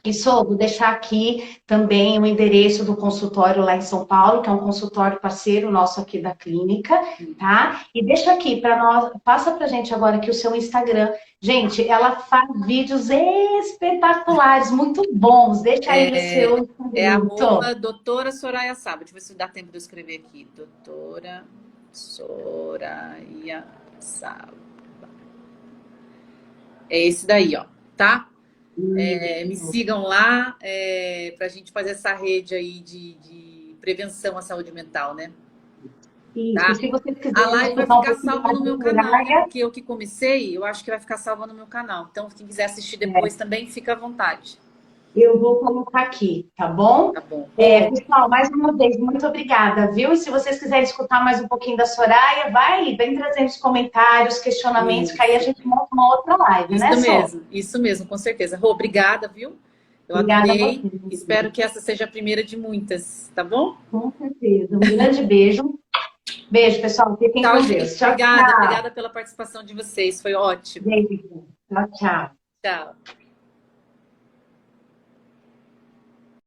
E só vou deixar aqui também o endereço do consultório lá em São Paulo, que é um consultório parceiro nosso aqui da clínica, tá? E deixa aqui para nós, passa pra gente agora aqui o seu Instagram. Gente, ela faz vídeos espetaculares, muito bons. Deixa aí o seu É Instagram. arroba doutora Soraya Saba. Deixa eu ver se dá tempo de eu escrever aqui. Doutora Soraya Saba. É esse daí, ó, tá? Me sigam lá para a gente fazer essa rede aí de prevenção à saúde mental, né? Isso, e Tá? se vocês A quiserem live vai escutar um ficar pouquinho salva mais no de meu canal, né? Soraya, Porque eu que comecei, eu acho que vai ficar salva no meu canal. Então, quem quiser assistir depois também, fica à vontade. eu vou colocar aqui, tá bom? Tá bom. Rô, Pessoal, mais uma vez, muito obrigada, viu? E se vocês quiserem escutar mais um pouquinho da Soraya, vem trazendo os comentários, questionamentos, que aí a isso, gente monta uma outra live, né, Sô? isso mesmo, com certeza. Rô, obrigada, viu? Eu Obrigada a adorei. você, Espero que essa seja a primeira de muitas, tá bom? com certeza. Um grande beijo. Beijo, pessoal. Fiquem Tchau, com Deus. gente. Tchau, Obrigada, tchau. obrigada pela participação de vocês. Foi ótimo. Beijo. Tchau, tchau. Tchau.